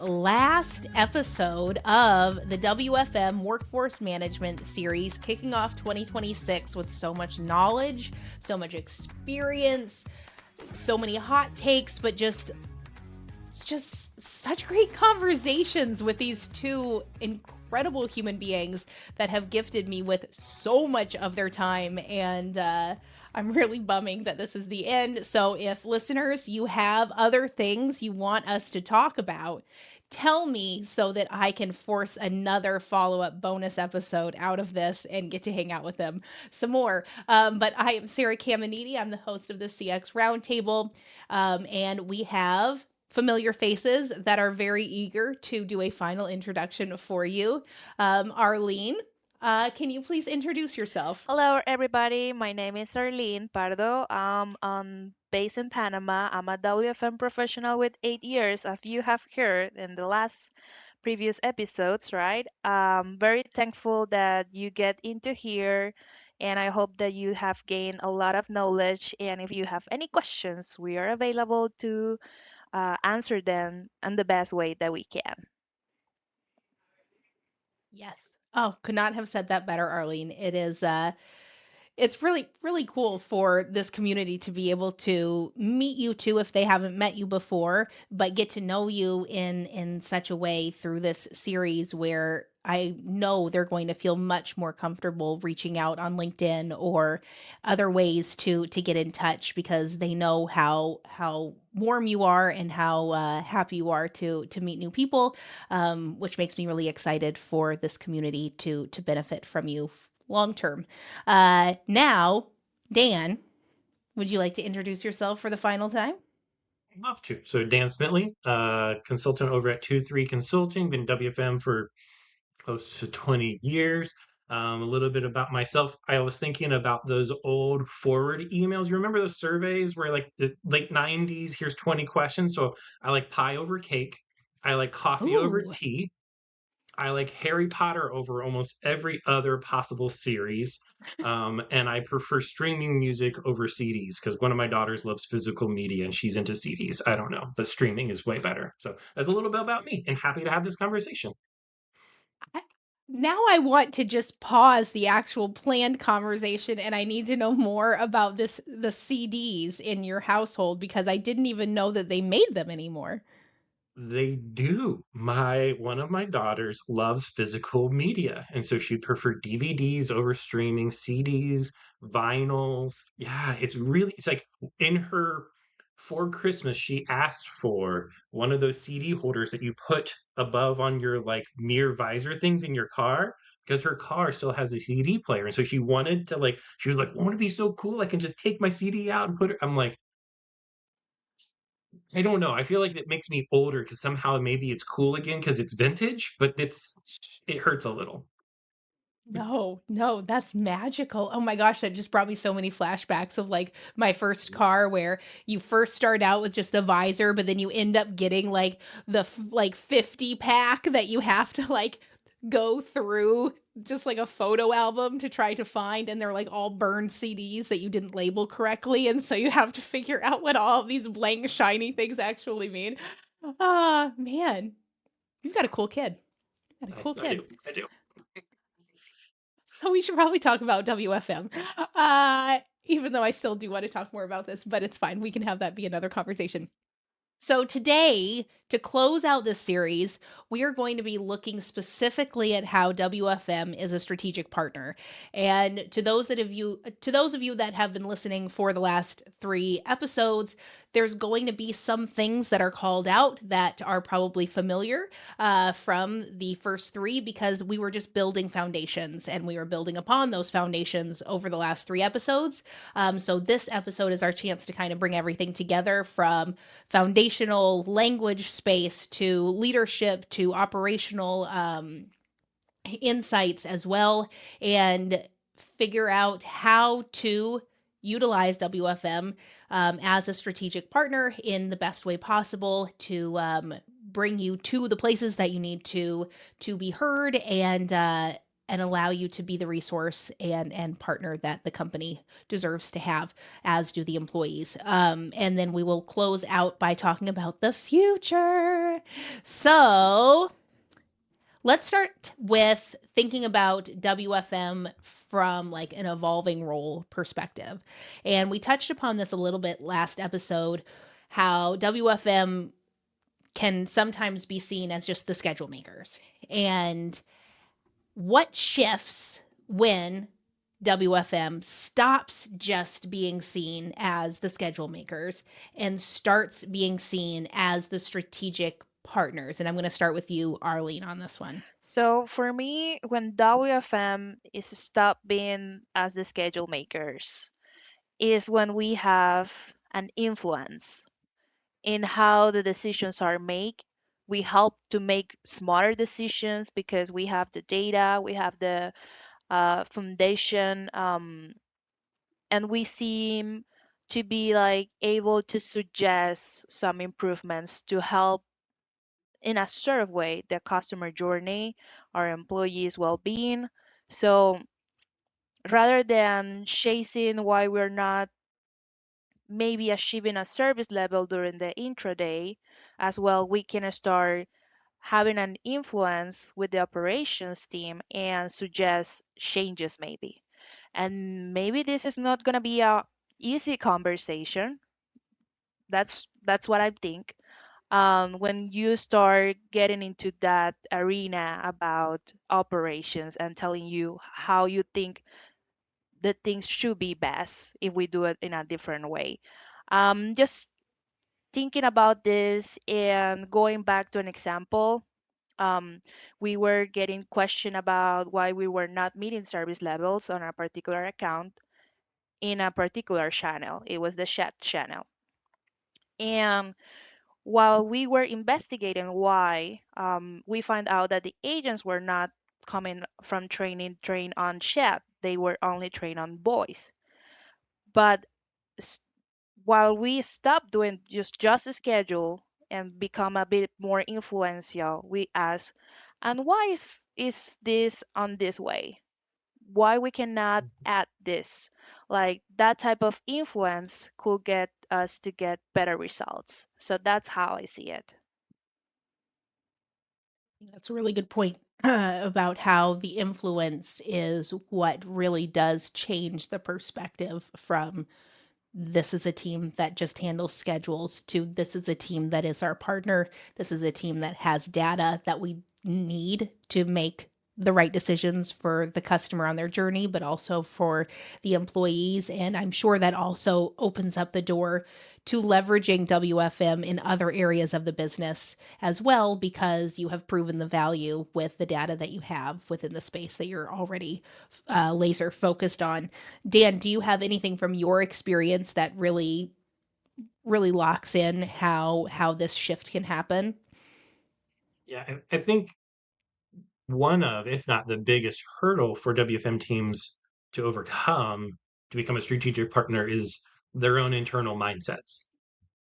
last episode of the WFM Workforce Management Series, kicking off 2026 with so much knowledge, so much experience, so many hot takes, but just such great conversations with these two incredible human beings that have gifted me with so much of their time. And I'm really bumming that this is the end. So if listeners, you have other things you want us to talk about, tell me so that I can force another follow-up bonus episode out of this and get to hang out with them some more. But I am Sarah Caminiti. I'm the host of the CX Roundtable. And we have familiar faces that are very eager to do a final introduction for you. Arlyne, can you please introduce yourself? Hello, everybody. My name is Arlyne Pardo. I'm based in Panama. I'm a WFM professional with 8 years, as you have heard in the last previous episodes, right? Very thankful that you get into here, and I hope that you have gained a lot of knowledge. And if you have any questions, we are available to answer them in the best way that we can. Yes. Oh, could not have said that better, Arlyne. It's really, really cool for this community to be able to meet you too if they haven't met you before, but get to know you in such a way through this series where I know they're going to feel much more comfortable reaching out on LinkedIn or other ways to get in touch because they know how warm you are and how happy you are to meet new people, which makes me really excited for this community to benefit from you long term. Now, Dan, would you like to introduce yourself for the final time? Love to. So Dan Smitley, consultant over at 2-3 Consulting, been WFM for close to 20 years. A little bit about myself. I was thinking about those old forward emails. You remember those surveys where like the late 90s, here's 20 questions. So I like pie over cake. I like coffee over Ooh. tea. I like Harry Potter over almost every other possible series. And I prefer streaming music over CDs because one of my daughters loves physical media and she's into CDs. I don't know, but streaming is way better. So that's a little bit about me and happy to have this conversation. I, now I want to just pause the actual planned conversation and I need to know more about the CDs in your household because I didn't even know that they made them anymore. They do. My one of my daughters loves physical media, and so she'd prefer DVDs over streaming, CDs, vinyls. Yeah, it's like in her for Christmas, she asked for one of those CD holders that you put above on your like mirror visor things in your car because her car still has a CD player. And so she wanted to like, she was like, I want to be so cool. I can just take my CD out and put it. I'm like, I don't know. I feel like it makes me older because somehow maybe it's cool again because it's vintage, but it hurts a little. No, no, that's magical. Oh my gosh, that just brought me so many flashbacks of like my first car where you first start out with just a visor, but then you end up getting like like 50 pack that you have to like go through just like a photo album to try to find, and they're like all burned CDs that you didn't label correctly, and so you have to figure out what all of these blank shiny things actually mean. Ah, man, you've got a cool kid. You've got a cool I kid. do. I do. We should probably talk about WFM. Even though I still do want to talk more about this, but it's fine. We can have that be another conversation. So, today, to close out this series, we are going to be looking specifically at how WFM is a strategic partner. And to those of you that have been listening for the last 3 episodes, there's going to be some things that are called out that are probably familiar from the first 3 because we were just building foundations and we were building upon those foundations over the last 3 episodes. So this episode is our chance to kind of bring everything together from foundational language space to leadership to operational insights as well, and figure out how to utilize WFM as a strategic partner in the best way possible to bring you to the places that you need to be heard and allow you to be the resource and partner that the company deserves to have, as do the employees. And then we will close out by talking about the future. So let's start with thinking about WFM from like an evolving role perspective. And we touched upon this a little bit last episode, how WFM can sometimes be seen as just the schedule makers. And what shifts when WFM stops just being seen as the schedule makers and starts being seen as the strategic partners? And I'm going to start with you, Arlyne, on this one. So for me, when WFM is stopped being as the schedule makers, is when we have an influence in how the decisions are made. We help to make smarter decisions because we have the data, we have the foundation, and we seem to be like able to suggest some improvements to help in a sort of way the customer journey, our employees' well-being. So rather than chasing why we're not maybe achieving a service level during the intraday, as well, we can start having an influence with the operations team and suggest changes maybe. And maybe this is not going to be a easy conversation. That's what I think. When you start getting into that arena about operations and telling you how you think that things should be best if we do it in a different way. Just thinking about this and going back to an example, um, we were getting questioned about why we were not meeting service levels on a particular account in a particular channel. It was the chat channel. And while we were investigating why, we found out that the agents were not coming from training trained on chat. They were only trained on voice. But s- while we stopped doing just a schedule and become a bit more influential, we asked, and why is this on this way? Why we cannot add this? Like that type of influence could get us to get better results. So that's how I see it. That's a really good point about how the influence is what really does change the perspective from this is a team that just handles schedules to this is a team that is our partner. This is a team that has data that we need to make the right decisions for the customer on their journey, but also for the employees. And I'm sure that also opens up the door to leveraging WFM in other areas of the business as well, because you have proven the value with the data that you have within the space that you're already laser focused on. Dan, do you have anything from your experience that really locks in how this shift can happen? Yeah, I think one of, if not the biggest hurdle for WFM teams to overcome to become a strategic partner is their own internal mindsets.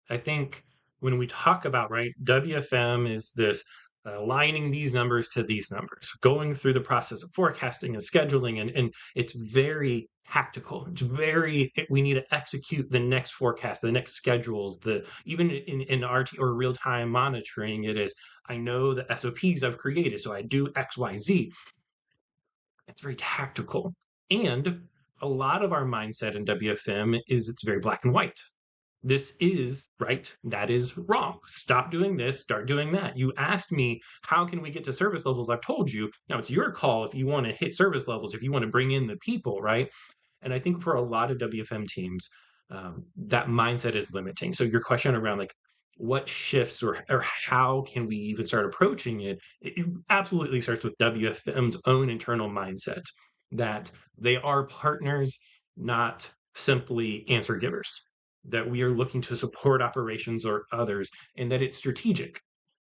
I think when we talk about, right, WFM is this aligning these numbers to these numbers, going through the process of forecasting and scheduling, and it's very tactical. It's very, we need to execute the next forecast, the next schedules, the even in RT or real time monitoring, it is, I know the SOPs I've created, so I do X, Y, Z. It's very tactical. And a lot of our mindset in WFM is it's very black and white. This is right, that is wrong. Stop doing this, start doing that. You asked me, how can we get to service levels? I've told you. Now it's your call if you want to hit service levels, if you want to bring in the people, right? And I think for a lot of WFM teams, that mindset is limiting. So your question around like what shifts or how can we even start approaching it, it absolutely starts with WFM's own internal mindset that they are partners, not simply answer givers, that we are looking to support operations or others, and that it's strategic.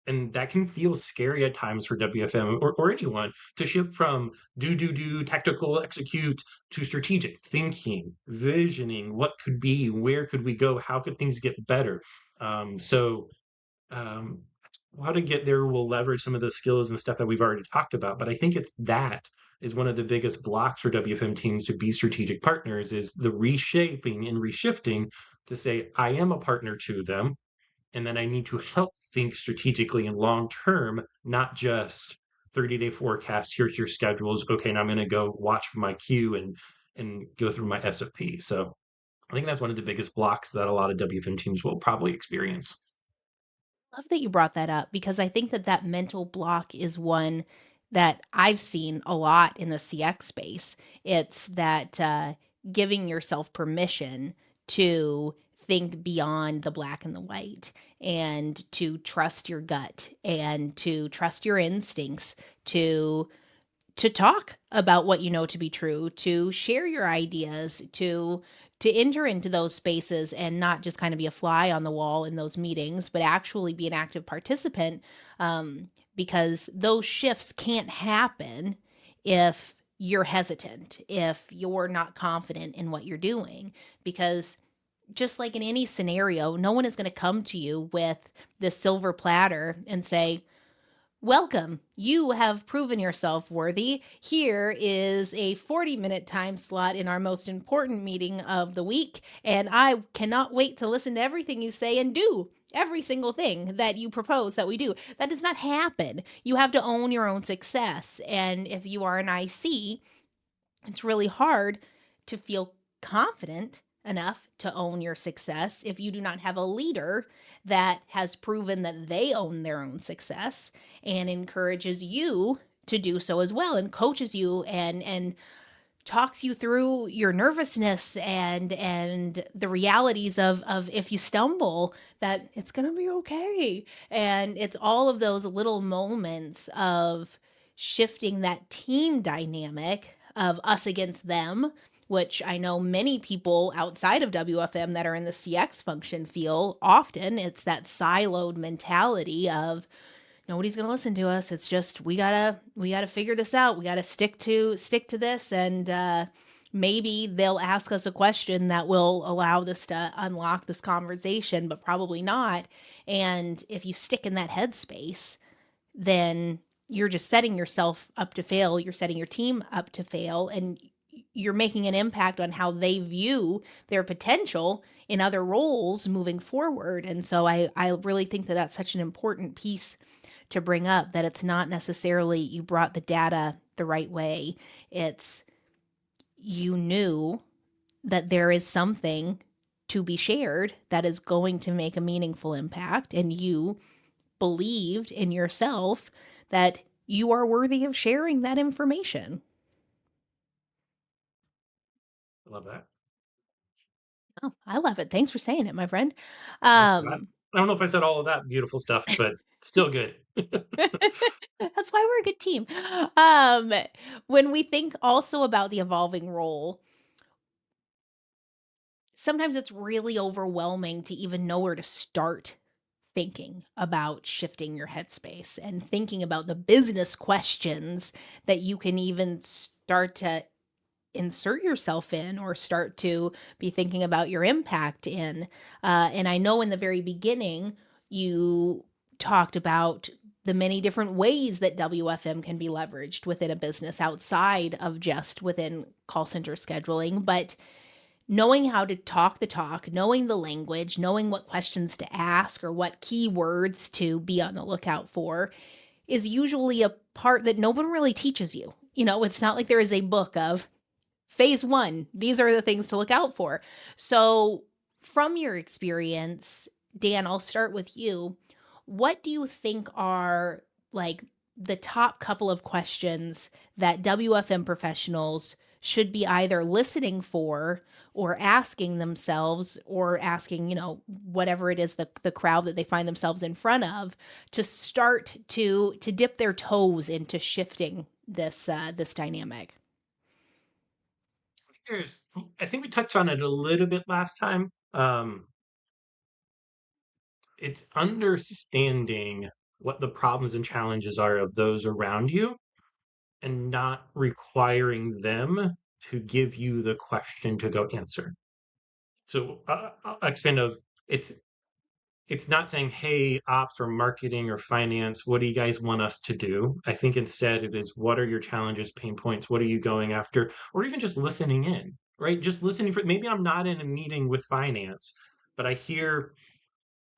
And that can feel scary at times for WFM or anyone to shift from do, tactical execute to strategic thinking, visioning, what could be, where could we go, how could things get better. So um, how to get there will leverage some of the skills and stuff that we've already talked about. But I think it's that is one of the biggest blocks for WFM teams to be strategic partners is the reshaping and reshifting to say, I am a partner to them. and then I need to help think strategically and long term, not just 30-day forecast. Here's your schedules. Okay, now I'm going to go watch my queue and go through my SOP. So I think that's one of the biggest blocks that a lot of WFM teams will probably experience. Love that you brought that up because I think that that mental block is one that I've seen a lot in the CX space. It's that giving yourself permission to think beyond the black and the white and to trust your gut and to trust your instincts to talk about what you know to be true, to share your ideas, to enter into those spaces and not just kind of be a fly on the wall in those meetings, but actually be an active participant, because those shifts can't happen if you're hesitant, if you're not confident in what you're doing, because just like in any scenario, no one is going to come to you with this silver platter and say, welcome. You have proven yourself worthy. Here is a 40-minute time slot in our most important meeting of the week, and I cannot wait to listen to everything you say and do every single thing that you propose that we do. That does not happen. You have to own your own success. And if you are an IC, it's really hard to feel confident enough to own your success if you do not have a leader that has proven that they own their own success and encourages you to do so as well and coaches you and talks you through your nervousness and the realities of if you stumble that it's going to be okay. And it's all of those little moments of shifting that team dynamic of us against them, which I know many people outside of WFM that are in the CX function feel often. It's that siloed mentality of nobody's going to listen to us. It's just we got to figure this out. We got to stick to this, and maybe they'll ask us a question that will allow this to unlock this conversation, but probably not. And if you stick in that headspace, then you're just setting yourself up to fail. You're setting your team up to fail, and you're making an impact on how they view their potential in other roles moving forward. And so I really think that that's such an important piece to bring up, that it's not necessarily you brought the data the right way. It's you knew that there is something to be shared that is going to make a meaningful impact, and you believed in yourself that you are worthy of sharing that information. I love that. Oh, I love it. Thanks for saying it, my friend. I Um, don't know if I said all of that beautiful stuff, but still good. that's why we're a good team. Um, when we think also about the evolving role, sometimes it's really overwhelming to even know where to start thinking about shifting your headspace and thinking about the business questions that you can even start to insert yourself in or start to be thinking about your impact in. And I know in the very beginning, you talked about the many different ways that WFM can be leveraged within a business outside of just within call center scheduling. But knowing how to talk the talk, knowing the language, knowing what questions to ask or what keywords to be on the lookout for is usually a part that no one really teaches you. You know, it's not like there is a book of phase one, these are the things to look out for. So, from your experience, Dan, I'll start with you. What do you think are like the top couple of questions that WFM professionals should be either listening for or asking themselves or asking, whatever it is the crowd that they find themselves in front of to start to dip their toes into shifting this dynamic? Here's, I think we touched on it a little bit last time. It's understanding what the problems and challenges are of those around you and not requiring them to give you the question to go answer. So I'll expand of it's it's not saying, hey, ops or marketing or finance, what do you guys want us to do? I think instead it is, what are your challenges, pain points? What are you going after? Or even just listening in, right? Just listening for, maybe I'm not in a meeting with finance, but I hear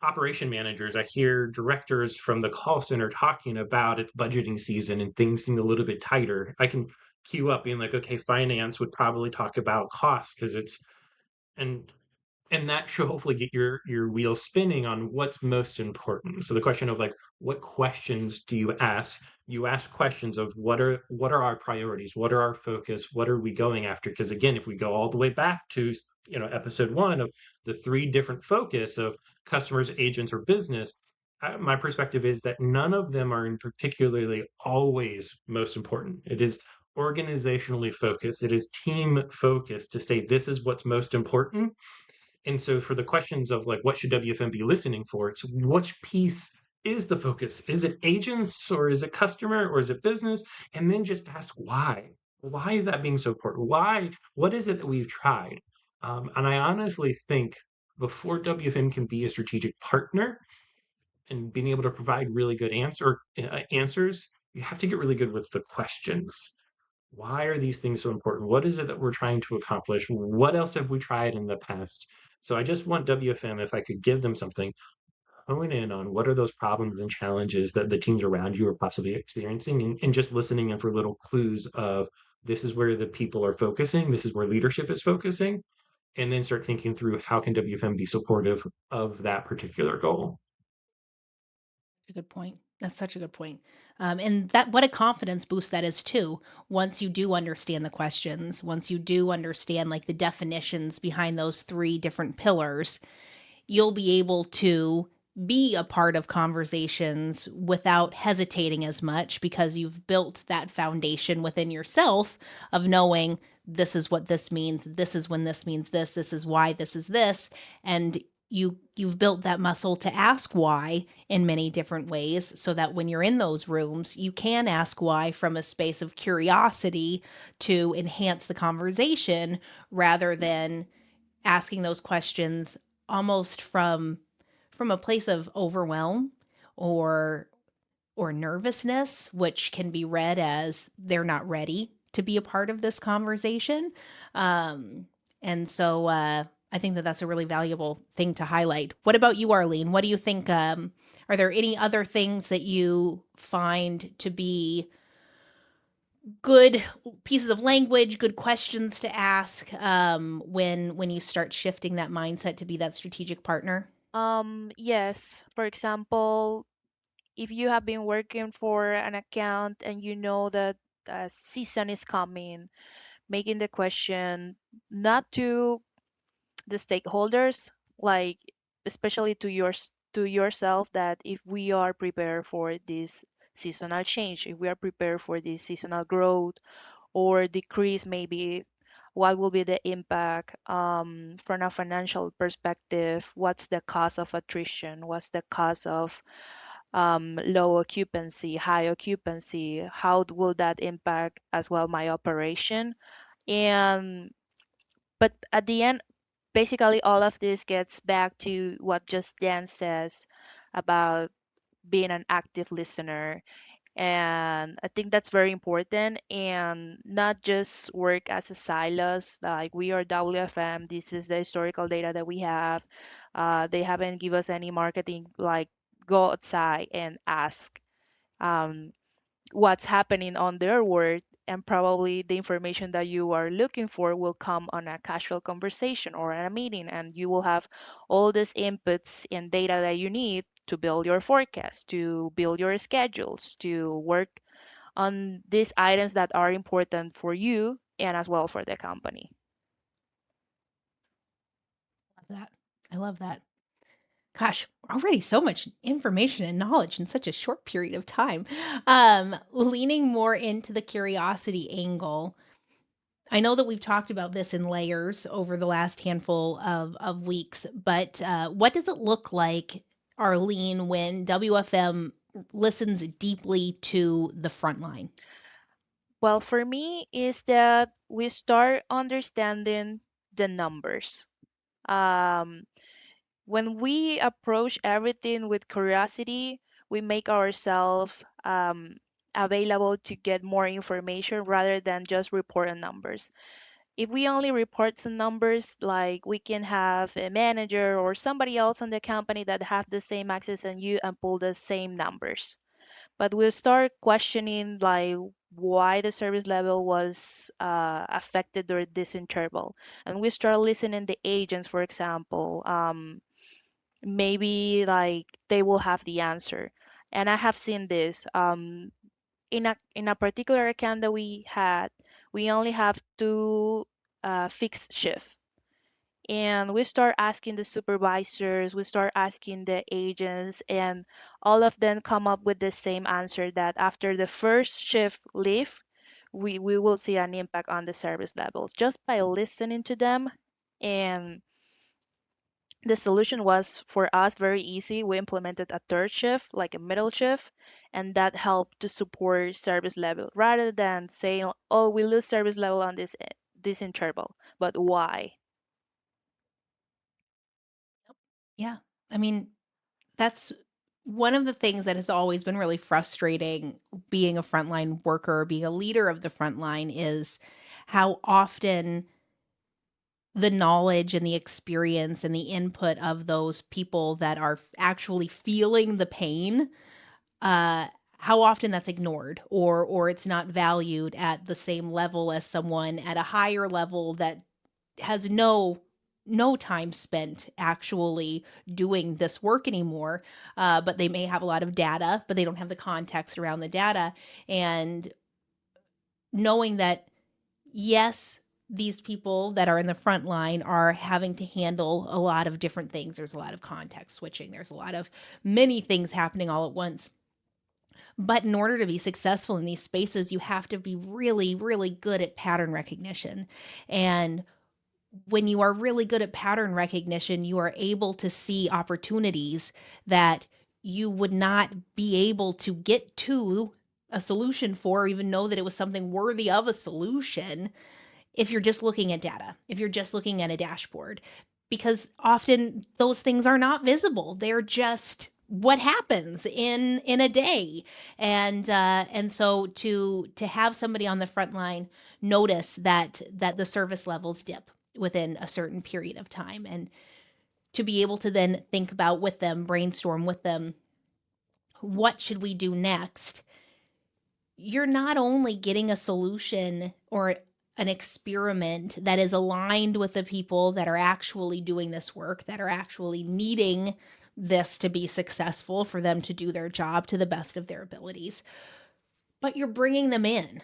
operation managers, I hear directors from the call center talking about it's budgeting season and things seem a little bit tighter. I can queue up being like, okay, finance would probably talk about costs because it's and and that should hopefully get your wheels spinning on what's most important. So the question of like, what questions do you ask? You ask questions of what are our priorities? What are our focus? What are we going after? Because again, if we go all the way back to episode one of the three different focus of customers, agents, or business, my perspective is that none of them are in particularly always most important. It is organizationally focused. It is team focused to say this is what's most important. And so for the questions of like what should WFM be listening for, it's which piece is the focus? Is it agents or is it customer or is it business? And then just ask why. Why is that being so important? Why? What is it that we've tried? And I honestly think before WFM can be a strategic partner and being able to provide really good answers, you have to get really good with the questions. Why are these things so important? What is it that we're trying to accomplish? What else have we tried in the past? So I just want WFM, if I could give them something, hone in on what are those problems and challenges that the teams around you are possibly experiencing, and just listening in for little clues of this is where the people are focusing, this is where leadership is focusing, and then start thinking through how can WFM be supportive of that particular goal. A good point. That's such a good point. And that what a confidence boost that is too. Once you do understand the questions, once you do understand like the definitions behind those three different pillars, you'll be able to be a part of conversations without hesitating as much because you've built that foundation within yourself of knowing this is what this means, this is when this means this is why this is this, and you've built that muscle to ask why in many different ways so that when you're in those rooms you can ask why from a space of curiosity to enhance the conversation rather than asking those questions almost from a place of overwhelm or nervousness, which can be read as they're not ready to be a part of this conversation. Um, and so I think that that's a really valuable thing to highlight. What about you, Arlyne? What do you think? Are there any other things that you find to be good pieces of language, good questions to ask when you start shifting that mindset to be that strategic partner? Yes. For example, if you have been working for an account and you know that a season is coming, making the question not to the stakeholders, like especially to yourself, that if we are prepared for this seasonal change, if we are prepared for this seasonal growth or decrease, maybe what will be the impact from a financial perspective? What's the cost of attrition? What's the cost of low occupancy, high occupancy? How will that impact as well my operation? And but at the end, basically all of this gets back to what just Dan says about being an active listener. And I think that's very important, and not just work as a silos like we are WFM, this is the historical data that we have. They haven't give us any marketing, like go outside and ask um, what's happening on their world, and probably the information that you are looking for will come on a casual conversation or at a meeting, and you will have all these inputs and data that you need to build your forecast, to build your schedules, to work on these items that are important for you and as well for the company. Love that. I love that. Gosh, already so much information and knowledge in such a short period of time. Leaning more into the curiosity angle, I know that we've talked about this in layers over the last handful of weeks, but what does it look like, Arlyne, when WFM listens deeply to the front line? Well, for me, is that we start understanding the numbers. Um, when we approach everything with curiosity, we make ourselves available to get more information rather than just report on numbers. If we only report some numbers, like we can have a manager or somebody else on the company that have the same access and you and pull the same numbers. But we'll start questioning like why the service level was affected during this interval, and we start listening the agents, for example. Maybe like they will have the answer, and I have seen this. In a particular account that we had, we only have two fixed shifts, and we start asking the supervisors, we start asking the agents, and all of them come up with the same answer, that after the first shift leave, we will see an impact on the service levels just by listening to them. And the solution was for us very easy. We implemented a third shift, like a middle shift, and that helped to support service level rather than saying, "Oh, we lose service level on this interval." But why? Yeah. I mean, that's one of the things that has always been really frustrating being a frontline worker, being a leader of the front line, is how often the knowledge and the experience and the input of those people that are actually feeling the pain, uh, how often that's ignored, or it's not valued at the same level as someone at a higher level that has no time spent actually doing this work anymore. But they may have a lot of data, but they don't have the context around the data. And knowing that, yes, these people that are in the front line are having to handle a lot of different things. There's a lot of context switching. There's a lot of many things happening all at once. But in order to be successful in these spaces, you have to be really, really good at pattern recognition. And when you are really good at pattern recognition, you are able to see opportunities that you would not be able to get to a solution for, or even know that it was something worthy of a solution if you're just looking at data, if you're just looking at a dashboard, because often those things are not visible. They're just what happens in a day. And so to have somebody on the front line notice that the service levels dip within a certain period of time, and to be able to then think about with them, brainstorm with them, what should we do next, you're not only getting a solution or an experiment that is aligned with the people that are actually doing this work, that are actually needing this to be successful for them to do their job to the best of their abilities, but you're bringing them in.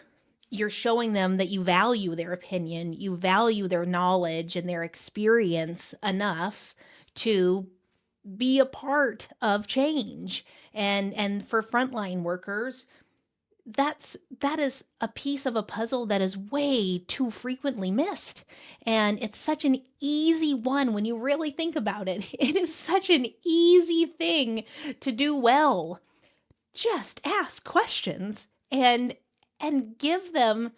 You're showing them that you value their opinion, you value their knowledge and their experience enough to be a part of change. And for frontline workers, that is a piece of a puzzle that is way too frequently missed. And it's such an easy one when you really think about it. It is such an easy thing to do well. Just ask questions and give them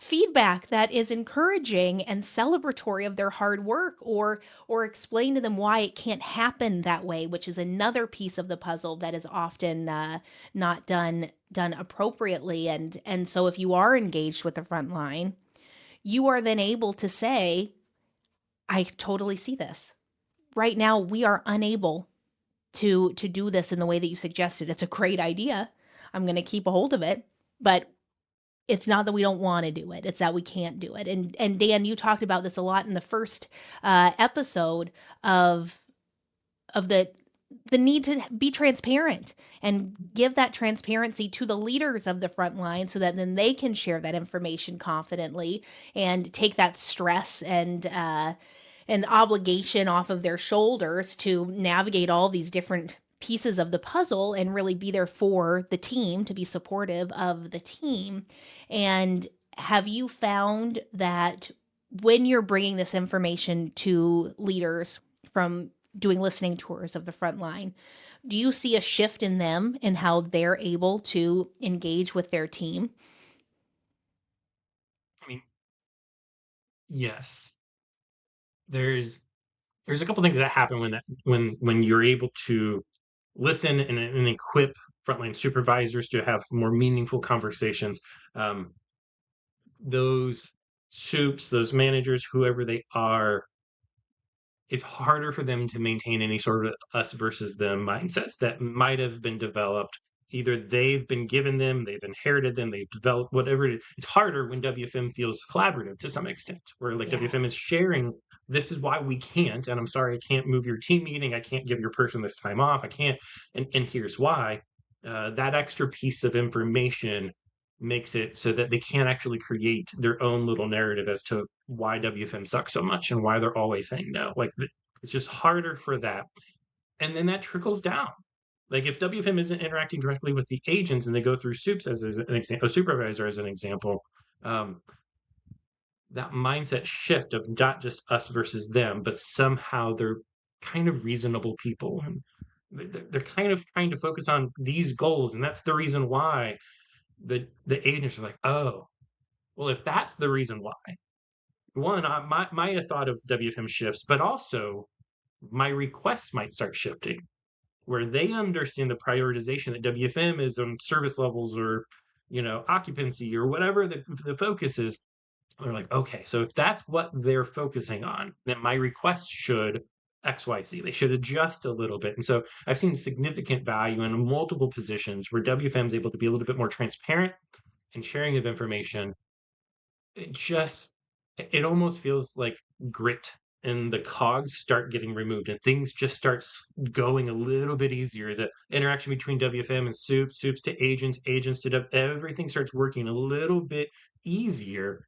feedback that is encouraging and celebratory of their hard work, or explain to them why it can't happen that way, which is another piece of the puzzle that is often not done appropriately. And so if you are engaged with the front line, you are then able to say, I totally see this. Right now we are unable to do this in the way that you suggested. It's a great idea. I'm going to keep a hold of it, but it's not that we don't wanna do it, it's that we can't do it. And Dan, you talked about this a lot in the first, episode of of the need to be transparent and give that transparency to the leaders of the front line so that then they can share that information confidently and take that stress and obligation off of their shoulders to navigate all these different pieces of the puzzle and really be there for the team, to be supportive of the team. And have you found that when you're bringing this information to leaders from doing listening tours of the front line, do you see a shift in them and how they're able to engage with their team? I mean, yes. There's there's a couple things that happen when you're able to listen and equip frontline supervisors to have more meaningful conversations. Those soups, those managers, whoever they are, it's harder for them to maintain any sort of us versus them mindsets that might have been developed. Either they've been given them, they've inherited them, they've developed whatever it is. It's harder when WFM feels collaborative to some extent, where like Yeah. WFM is sharing, this is why we can't, and I'm sorry, I can't move your team meeting, I can't give your person this time off, I can't, and here's why. That extra piece of information makes it so that they can't actually create their own little narrative as to why WFM sucks so much and why they're always saying no. Like it's just harder for that. And then that trickles down. Like if WFM isn't interacting directly with the agents and they go through soups as an example, a supervisor as an example, um, that mindset shift of not just us versus them, but somehow they're kind of reasonable people and they're kind of trying to focus on these goals, and that's the reason why the agents are like, oh, well, if that's the reason why, one, my thought of WFM shifts, but also my requests might start shifting where they understand the prioritization that WFM is on service levels or occupancy or whatever the focus is. They're like, okay, so if that's what they're focusing on, then my requests should XYZ. They should adjust a little bit. And so I've seen significant value in multiple positions where WFM is able to be a little bit more transparent and sharing of information. It almost feels like grit and the cogs start getting removed and things just start going a little bit easier. The interaction between WFM and soups to agents to everything starts working a little bit easier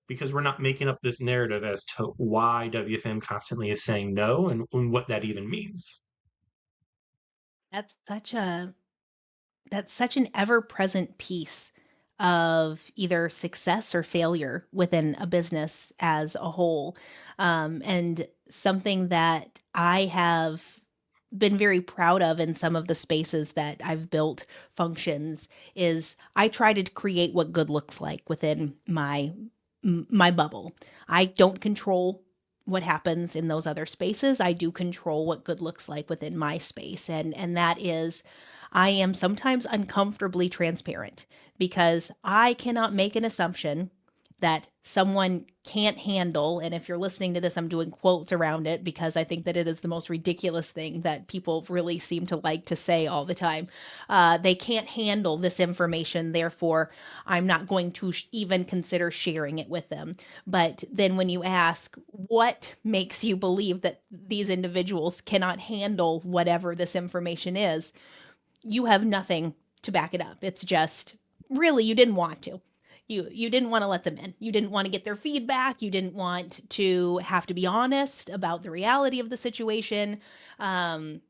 because we're not making up this narrative as to why WFM constantly is saying no and what that even means. That's such a that's such an ever-present piece of either success or failure within a business as a whole. And something that I have been very proud of in some of the spaces that I've built functions is I try to create what good looks like within my bubble. I don't control what happens in those other spaces. I do control what good looks like within my space. And that is I am sometimes uncomfortably transparent because I cannot make an assumption that someone can't handle. And if you're listening to this, I'm doing quotes around it because I think that it is the most ridiculous thing that people really seem to like to say all the time. They can't handle this information, therefore, I'm not going to even consider sharing it with them. But then when you ask, what makes you believe that these individuals cannot handle whatever this information is? You have nothing to back it up. It's just really you didn't want to. You didn't want to let them in. You didn't want to get their feedback. You didn't want to have to be honest about the reality of the situation. Um,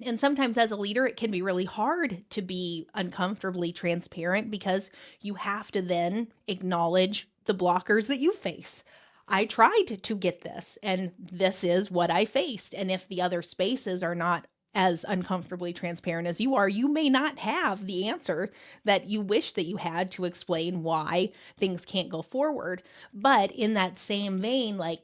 and sometimes as a leader, it can be really hard to be uncomfortably transparent because you have to then acknowledge the blockers that you face. I tried to get this, and this is what I faced. And if the other spaces are not as uncomfortably transparent as you are, you may not have the answer that you wish that you had to explain why things can't go forward. But in that same vein, like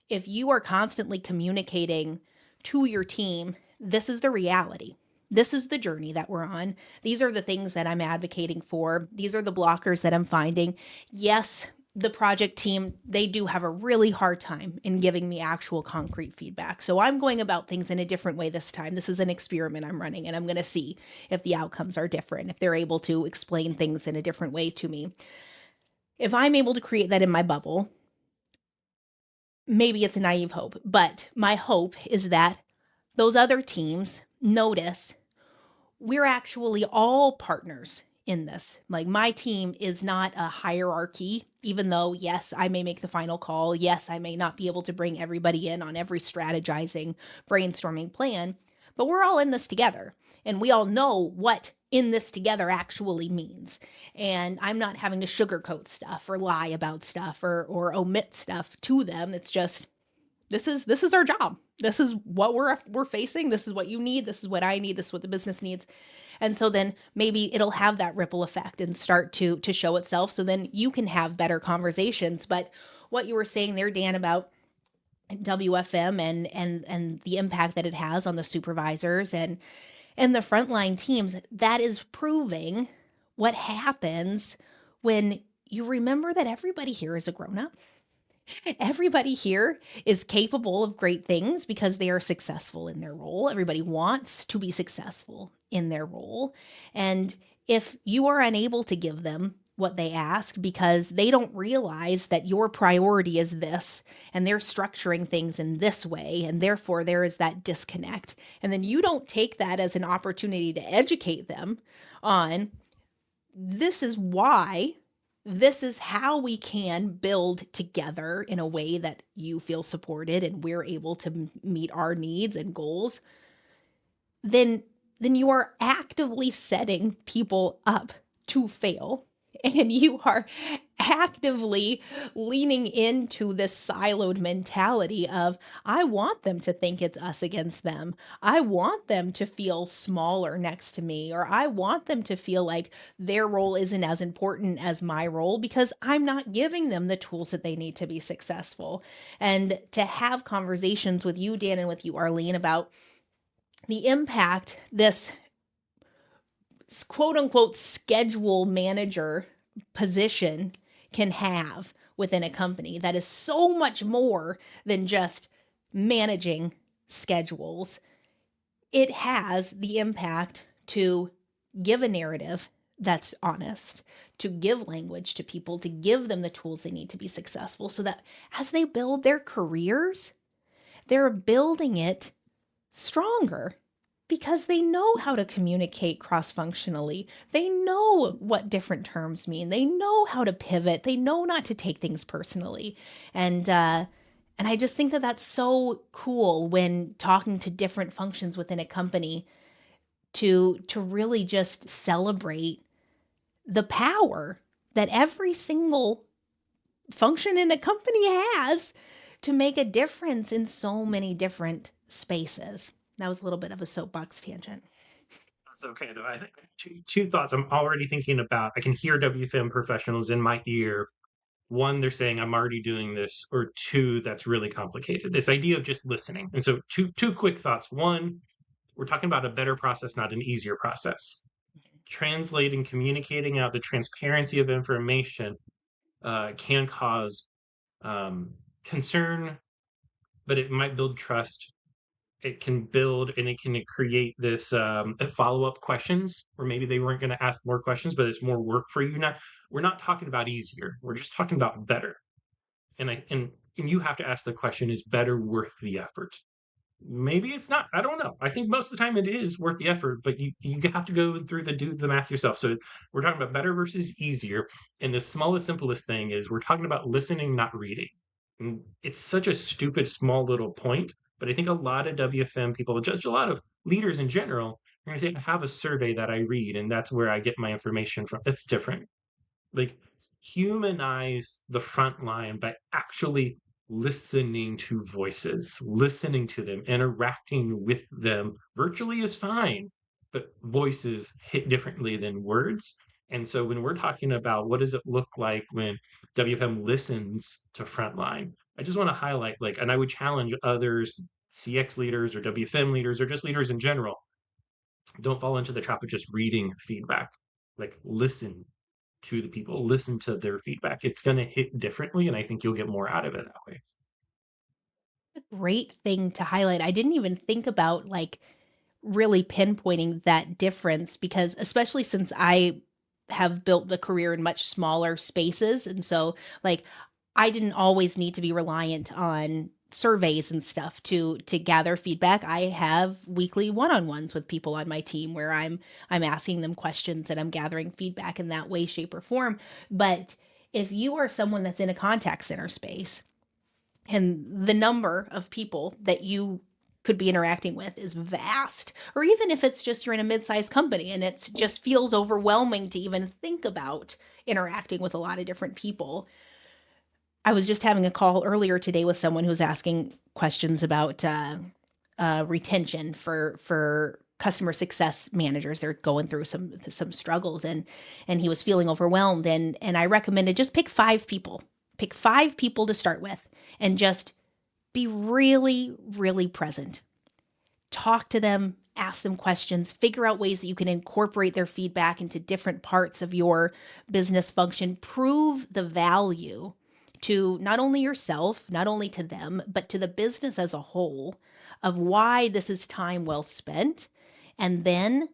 if you are constantly communicating to your team, this is the reality. This is the journey that we're on. These are the things that I'm advocating for. These are the blockers that I'm finding. Yes, the project team, they do have a really hard time in giving me actual concrete feedback. So I'm going about things in a different way this time. This is an experiment I'm running, and I'm going to see if the outcomes are different, if they're able to explain things in a different way to me. If I'm able to create that in my bubble, maybe it's a naive hope, but my hope is that those other teams notice we're actually all partners in this. Like my team is not a hierarchy, even though, yes, I may make the final call. Yes, I may not be able to bring everybody in on every strategizing, brainstorming plan, but we're all in this together. And we all know what in this together actually means. And I'm not having to sugarcoat stuff or lie about stuff or omit stuff to them. It's just this is our job. This is what we're facing. This is what you need. This is what I need. This is what the business needs. And so then maybe it'll have that ripple effect and start to show itself. So then you can have better conversations. But what you were saying there, Dan, about WFM and the impact that it has on the supervisors and the frontline teams, that is proving what happens when you remember that everybody here is a grown up. Everybody here is capable of great things because they are successful in their role. Everybody wants to be successful in their role. And if you are unable to give them what they ask because they don't realize that your priority is this and they're structuring things in this way, and therefore there is that disconnect, and then you don't take that as an opportunity to educate them on this is why, this is how we can build together in a way that you feel supported and we're able to meet our needs and goals, then you are actively setting people up to fail. And you are actively leaning into this siloed mentality of, I want them to think it's us against them. I want them to feel smaller next to me, or I want them to feel like their role isn't as important as my role because I'm not giving them the tools that they need to be successful. And to have conversations with you, Dan, and with you, Arlyne, about the impact this quote unquote schedule manager position can have within a company that is so much more than just managing schedules. It has the impact to give a narrative that's honest, to give language to people, to give them the tools they need to be successful so that as they build their careers, they're building it stronger because they know how to communicate cross functionally. They know what different terms mean. They know how to pivot. They know not to take things personally. And I just think that that's so cool when talking to different functions within a company to really just celebrate the power that every single function in a company has to make a difference in so many different spaces. That was a little bit of a soapbox tangent. That's okay though. I think two thoughts I'm already thinking about. I can hear WFM professionals in my ear. One, they're saying I'm already doing this, or two, that's really complicated. This idea of just listening. And so two quick thoughts. One, we're talking about a better process, not an easier process. Translating, communicating out the transparency of information can cause concern, but it might build trust. It can build and it can create this follow-up questions where maybe they weren't going to ask more questions, but it's more work for you now. We're not talking about easier, we're just talking about better. And you have to ask the question, is better worth the effort? Maybe it's not, I don't know. I think most of the time it is worth the effort, but you have to go through do the math yourself. So we're talking about better versus easier, and the smallest simplest thing is we're talking about listening, not reading. And it's such a stupid small little point, but I think a lot of WFM people, just a lot of leaders in general, are going to say, I have a survey that I read and that's where I get my information from. That's different. Like, humanize the front line by actually listening to voices, listening to them, interacting with them. Virtually is fine, but voices hit differently than words. And so when we're talking about what does it look like when WFM listens to frontline, I just want to highlight, like, and I would challenge others, CX leaders or WFM leaders or just leaders in general, don't fall into the trap of just reading feedback. Like, listen to the people, listen to their feedback. It's going to hit differently, and I think you'll get more out of it that way. A great thing to highlight. I didn't even think about like really pinpointing that difference because especially since I have built the career in much smaller spaces, and so like I didn't always need to be reliant on surveys and stuff to gather feedback. I have weekly one-on-ones with people on my team where I'm asking them questions and I'm gathering feedback in that way, shape, or form. But if you are someone that's in a contact center space and the number of people that you could be interacting with is vast, or even if it's just you're in a mid-sized company and it just feels overwhelming to even think about interacting with a lot of different people. I was just having a call earlier today with someone who was asking questions about retention for customer success managers. They're going through some struggles, and he was feeling overwhelmed. And I recommended just pick 5 people. Pick 5 people to start with, and just be really, really present. Talk to them, ask them questions, figure out ways that you can incorporate their feedback into different parts of your business function. Prove the value to not only yourself, not only to them, but to the business as a whole of why this is time well spent. And then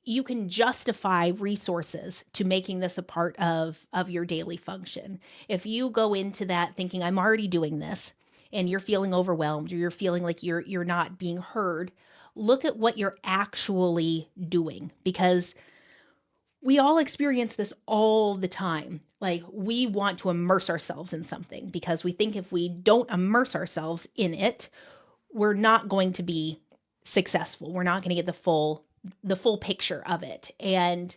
you can justify resources to making this a part of your daily function. If you go into that thinking I'm already doing this and you're feeling overwhelmed or you're feeling like you're not being heard, look at what you're actually doing because we all experience this all the time. Like we want to immerse ourselves in something because we think if we don't immerse ourselves in it, we're not going to be successful. We're not going to get the full picture of it. And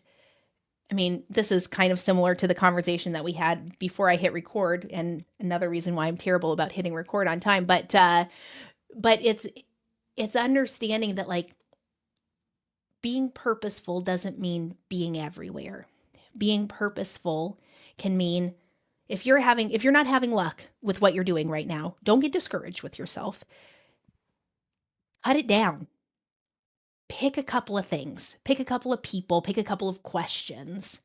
I mean, this is kind of similar to the conversation that we had before I hit record and another reason why I'm terrible about hitting record on time, but it's understanding that like being purposeful doesn't mean being everywhere. Being purposeful can mean if you're not having luck with what you're doing right now, don't get discouraged with yourself. Cut it down. Pick a couple of things. Pick a couple of people, pick a couple of questions.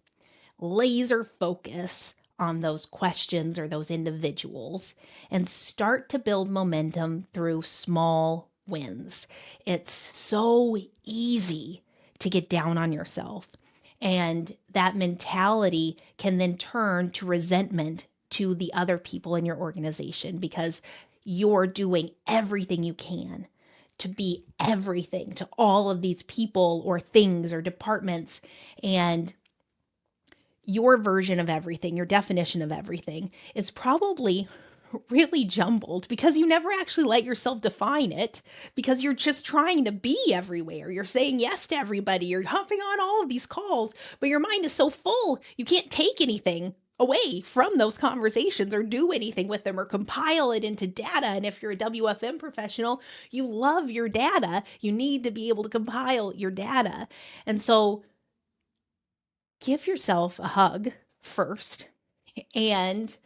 Laser focus on those questions or those individuals and start to build momentum through small wins. It's so easy to get down on yourself. And that mentality can then turn to resentment to the other people in your organization because you're doing everything you can to be everything to all of these people or things or departments. And your version of everything, your definition of everything is probably really jumbled because you never actually let yourself define it because you're just trying to be everywhere. You're saying yes to everybody. You're hopping on all of these calls, but your mind is so full, you can't take anything away from those conversations or do anything with them or compile it into data. And if you're a WFM professional, you love your data. You need to be able to compile your data. And so give yourself a hug first and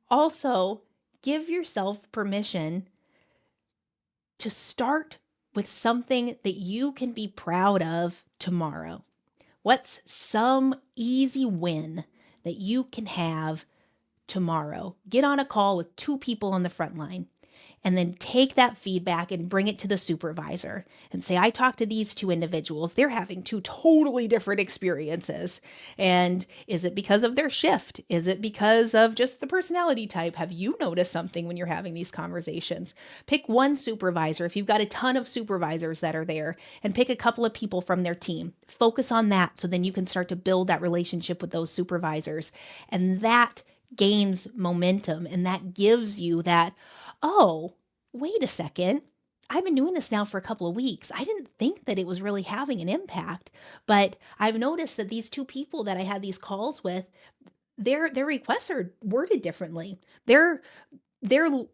also give yourself permission to start with something that you can be proud of tomorrow. What's some easy win that you can have tomorrow? Get on a call with two people on the front line and then take that feedback and bring it to the supervisor and say, I talked to these two individuals. They're having two totally different experiences. And is it because of their shift? Is it because of just the personality type? Have you noticed something when you're having these conversations? Pick one supervisor if you've got a ton of supervisors that are there and pick a couple of people from their team. Focus on that so then you can start to build that relationship with those supervisors. And that gains momentum and that gives you that, oh, wait a second. I've been doing this now for a couple of weeks. I didn't think that it was really having an impact, but I've noticed that these two people that I had these calls with, their requests are worded differently. They're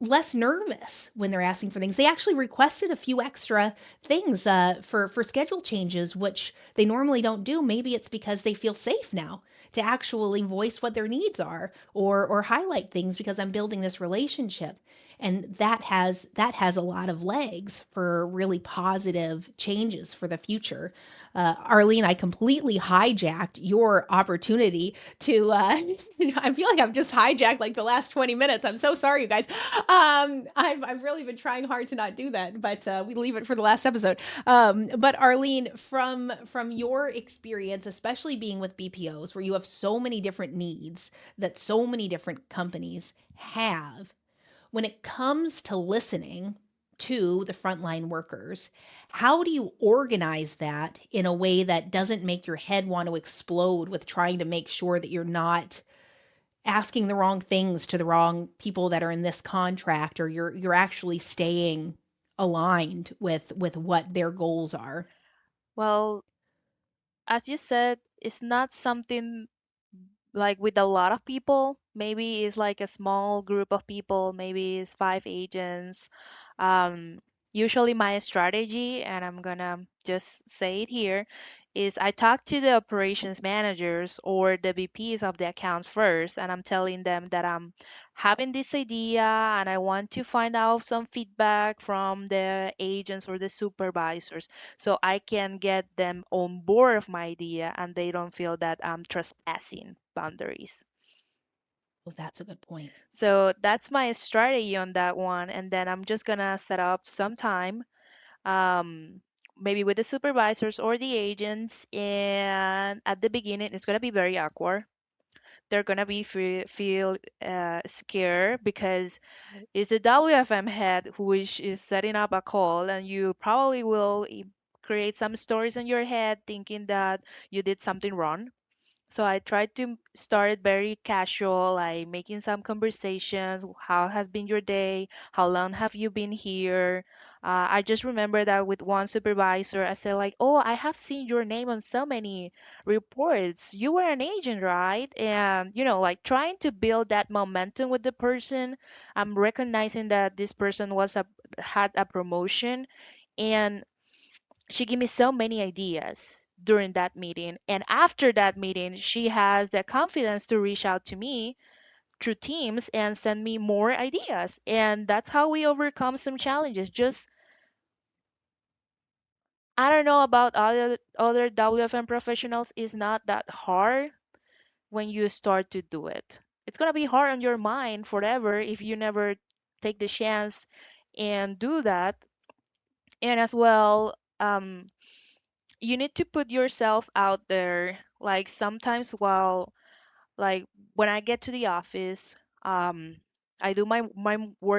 less nervous when they're asking for things. They actually requested a few extra things for schedule changes, which they normally don't do. Maybe it's because they feel safe now to actually voice what their needs are or highlight things because I'm building this relationship. And that has a lot of legs for really positive changes for the future. Arlyne, I completely hijacked your opportunity to. I feel like I've just hijacked like the last 20 minutes. I'm so sorry, you guys. I've really been trying hard to not do that, but we leave it for the last episode. But Arlyne, from your experience, especially being with BPOs, where you have so many different needs that so many different companies have, when it comes to listening to the frontline workers, how do you organize that in a way that doesn't make your head want to explode with trying to make sure that you're not asking the wrong things to the wrong people that are in this contract or you're actually staying aligned with what their goals are? Well, as you said, it's not something like with a lot of people. Maybe it's like a small group of people, maybe it's 5 agents. Um, Usually, my strategy, and I'm gonna just say it here, is I talk to the operations managers or the VPs of the accounts first, and I'm telling them that I'm having this idea and I want to find out some feedback from the agents or the supervisors so I can get them on board of my idea and they don't feel that I'm trespassing boundaries. Oh, that's a good point. So that's my strategy on that one. And then I'm just gonna set up some time, um, maybe with the supervisors or the agents. And at the beginning, it's gonna be very awkward. They're gonna be feel scared because it's the WFM head who is setting up a call, and you probably will create some stories in your head thinking that you did something wrong. So I tried to start it very casual, like making some conversations. How has been your day? How long have you been here? I just remember that with one supervisor, I said like, "Oh, I have seen your name on so many reports. You were an agent, right?" And like trying to build that momentum with the person. I'm recognizing that this person had a promotion, and she gave me so many ideas during that meeting. And after that meeting, she has the confidence to reach out to me through Teams and send me more ideas. And that's how we overcome some challenges. Just, I don't know about other WFM professionals, it's not that hard when you start to do it. It's going to be hard on your mind forever if you never take the chance and do that. And as well, you need to put yourself out there. Like sometimes while like when I get to the office, I do my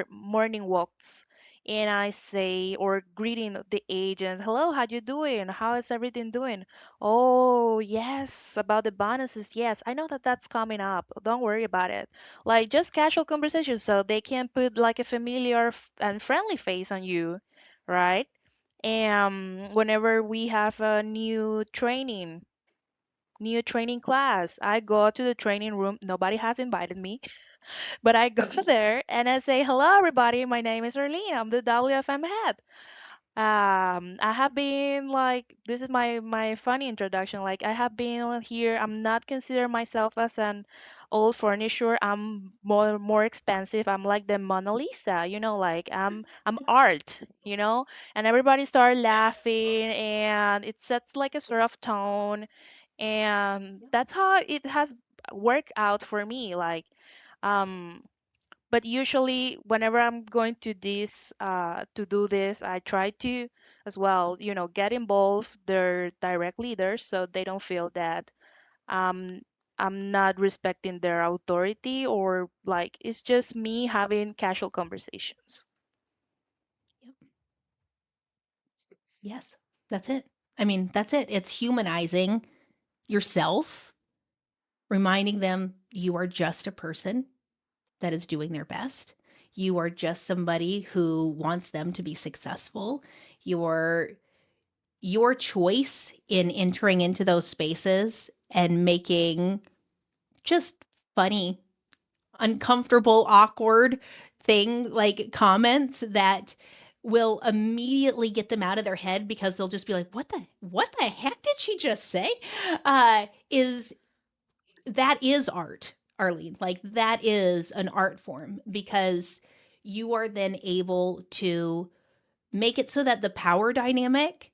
morning walks, and I say or greeting the agents, "Hello, how you doing? How is everything doing?" "Oh, yes, about the bonuses. Yes, I know that that's coming up. Don't worry about it." Like just casual conversation so they can put like a familiar and friendly face on you, right? And whenever we have a new training class, I go to the training room. Nobody has invited me, but I go there and I say, "Hello, everybody. My name is Arlyne. I'm the WFM head." I have been like, this is my funny introduction. Like, I have been here. I'm not consider myself as an old furniture. I'm more expensive. I'm like the Mona Lisa, like I'm art, And everybody started laughing, and it sets like a sort of tone, and that's how it has worked out for me. Like, um, but usually whenever I'm going to do this, I try to as well, get involved their direct leaders so they don't feel that um I'm not respecting their authority, or like it's just me having casual conversations. Yep. Yes, that's it. I mean, that's it. It's humanizing yourself, reminding them you are just a person that is doing their best. You are just somebody who wants them to be successful. Your your choice in entering into those spaces and making just funny, uncomfortable, awkward thing like comments that will immediately get them out of their head because they'll just be like, what the heck did she just say?" Is that is art, Arlyne. Like that is an art form because you are then able to make it so that the power dynamic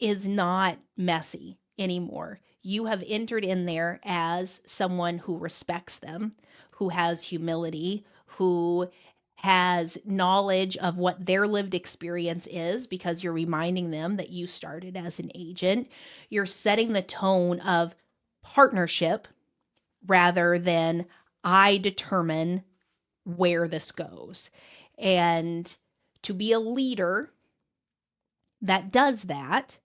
is not messy anymore. You have entered in there as someone who respects them, who has humility, who has knowledge of what their lived experience is because you're reminding them that you started as an agent. You're setting the tone of partnership rather than I determine where this goes. And to be a leader that does that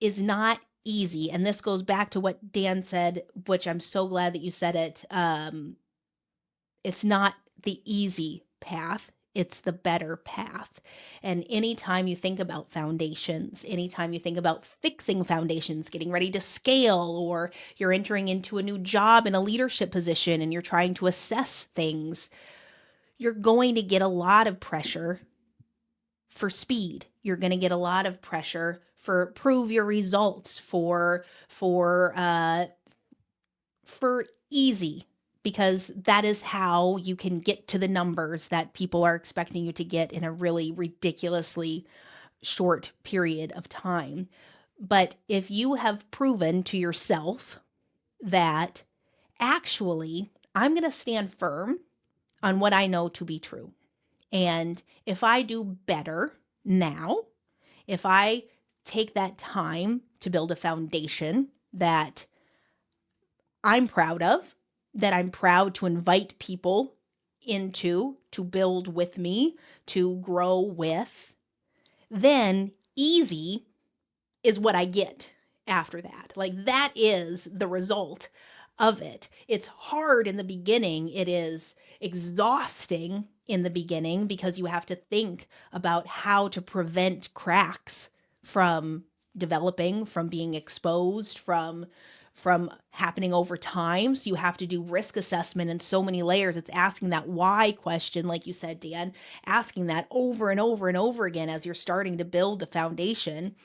is not easy. And this goes back to what Dan said, which I'm so glad that you said it. It's not the easy path, it's the better path. And anytime you think about foundations, anytime you think about fixing foundations, getting ready to scale, or you're entering into a new job in a leadership position and you're trying to assess things, you're going to get a lot of pressure for speed. You're going to get a lot of pressure for prove your results, for easy, because that is how you can get to the numbers that people are expecting you to get in a really ridiculously short period of time. But if you have proven to yourself that actually I'm going to stand firm on what I know to be true. And if I do better now, if I take that time to build a foundation that I'm proud of, that I'm proud to invite people into, to build with me, to grow with, then easy is what I get after that. Like that is the result of it. It's hard in the beginning. It is exhausting in the beginning because you have to think about how to prevent cracks from developing, from being exposed, from happening over time. So you have to do risk assessment in so many layers. It's asking that why question, like you said, Dan, asking that over and over and over again as you're starting to build the foundation.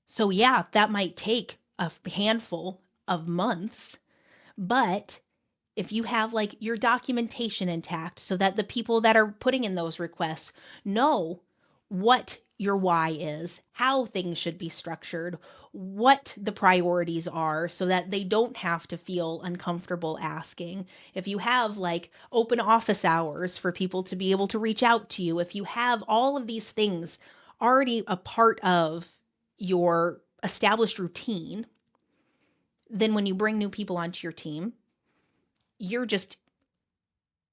So, yeah, that might take a handful of months, but if you have like your documentation intact so that the people that are putting in those requests know what your why is, how things should be structured, what the priorities are so that they don't have to feel uncomfortable asking. If you have like open office hours for people to be able to reach out to you, if you have all of these things already a part of your established routine, then when you bring new people onto your team, you're just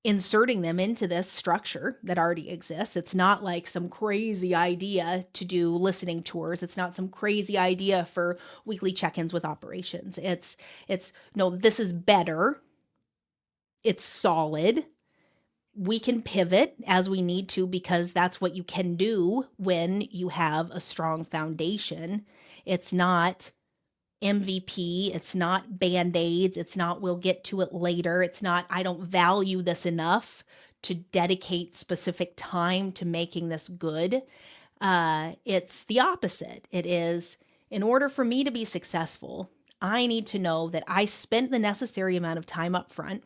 inserting them into this structure that already exists. It's not like some crazy idea to do listening tours. It's not some crazy idea for weekly check-ins with operations. It's no, this is better. It's solid. We can pivot as we need to because that's what you can do when you have a strong foundation. It's not MVP. It's not band-aids. It's not we'll get to it later. It's not I don't value this enough to dedicate specific time to making this good. It's the opposite. It is in order for me to be successful, I need to know that I spent the necessary amount of time up front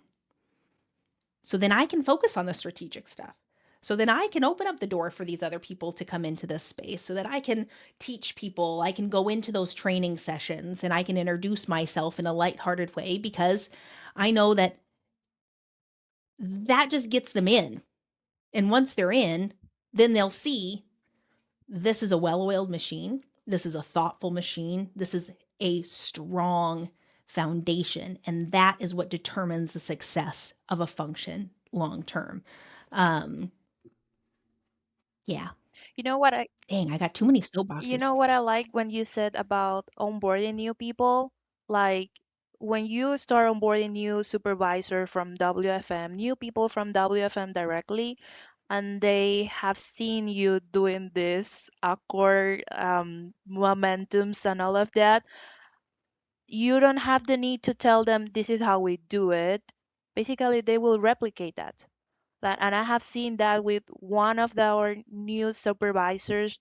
so then I can focus on the strategic stuff. So then I can open up the door for these other people to come into this space so that I can teach people, I can go into those training sessions and I can introduce myself in a lighthearted way because I know that that just gets them in. And once they're in, then they'll see this is a well-oiled machine. This is a thoughtful machine. This is a strong foundation. And that is what determines the success of a function long term. Um, yeah. You know what I Dang, I got too many you soapboxes. know what I like when you said about onboarding new people? Like when you start onboarding new supervisor from WFM, new people from WFM directly, and they have seen you doing this awkward momentums and all of that, you don't have the need to tell them this is how we do it. Basically, they will replicate that. And I have seen that with one of our new supervisors.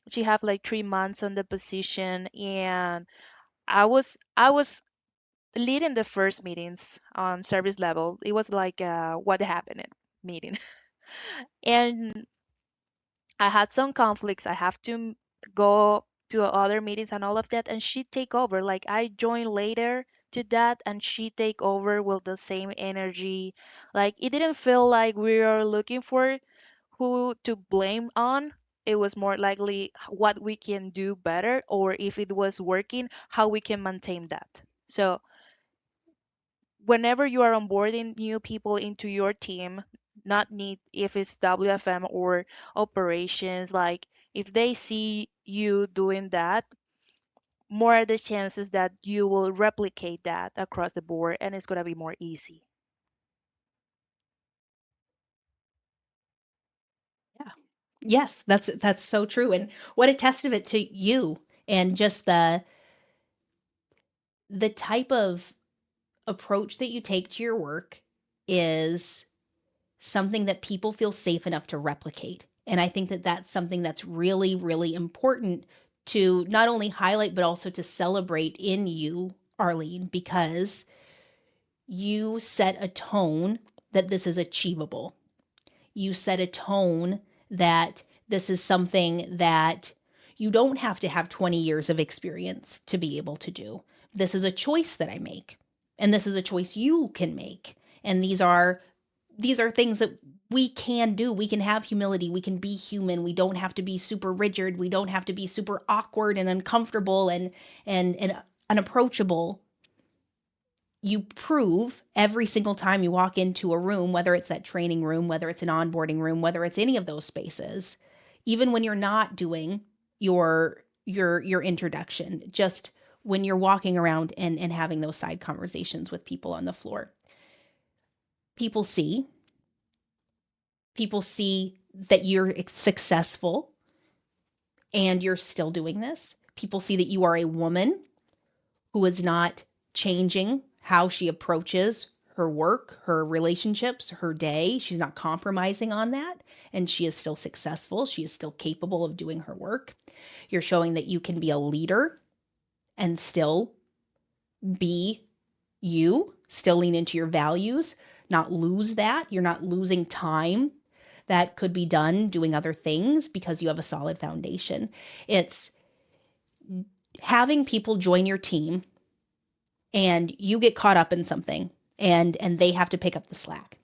She have like 3 months on the position, and I was leading the first meetings on service level. It was like what happened meeting, and I had some conflicts. I have to go to other meetings and all of that, and she take over. Like I joined later to that, and she take over with the same energy. Like it didn't feel like we were looking for who to blame on. It was more likely what we can do better, or if it was working, how we can maintain that. So whenever you are onboarding new people into your team, not need if it's WFM or operations, like if they see you doing that, more are the chances that you will replicate that across the board and it's going to be more easy. Yeah. Yes, that's so true. And what a testament to you and just the type of approach that you take to your work is something that people feel safe enough to replicate. And I think that that's something that's really, really important to not only highlight, but also to celebrate in you, Arlyne, because you set a tone that this is achievable. You set a tone that this is something that you don't have to have 20 years of experience to be able to do. This is a choice that I make. And this is a choice you can make. And these are things that we can do. We can have humility. We can be human. We don't have to be super rigid. We don't have to be super awkward and uncomfortable and unapproachable. You prove every single time you walk into a room, whether it's that training room, whether it's an onboarding room, whether it's any of those spaces, even when you're not doing your introduction, just when you're walking around and having those side conversations with people on the floor. People see that you're successful and you're still doing this. People see that you are a woman who is not changing how she approaches her work, her relationships, her day. She's not compromising on that. And she is still successful. She is still capable of doing her work. You're showing that you can be a leader and still be you, still lean into your values, not lose that. You're not losing time that could be done doing other things because you have a solid foundation. It's having people join your team and you get caught up in something and they have to pick up the slack.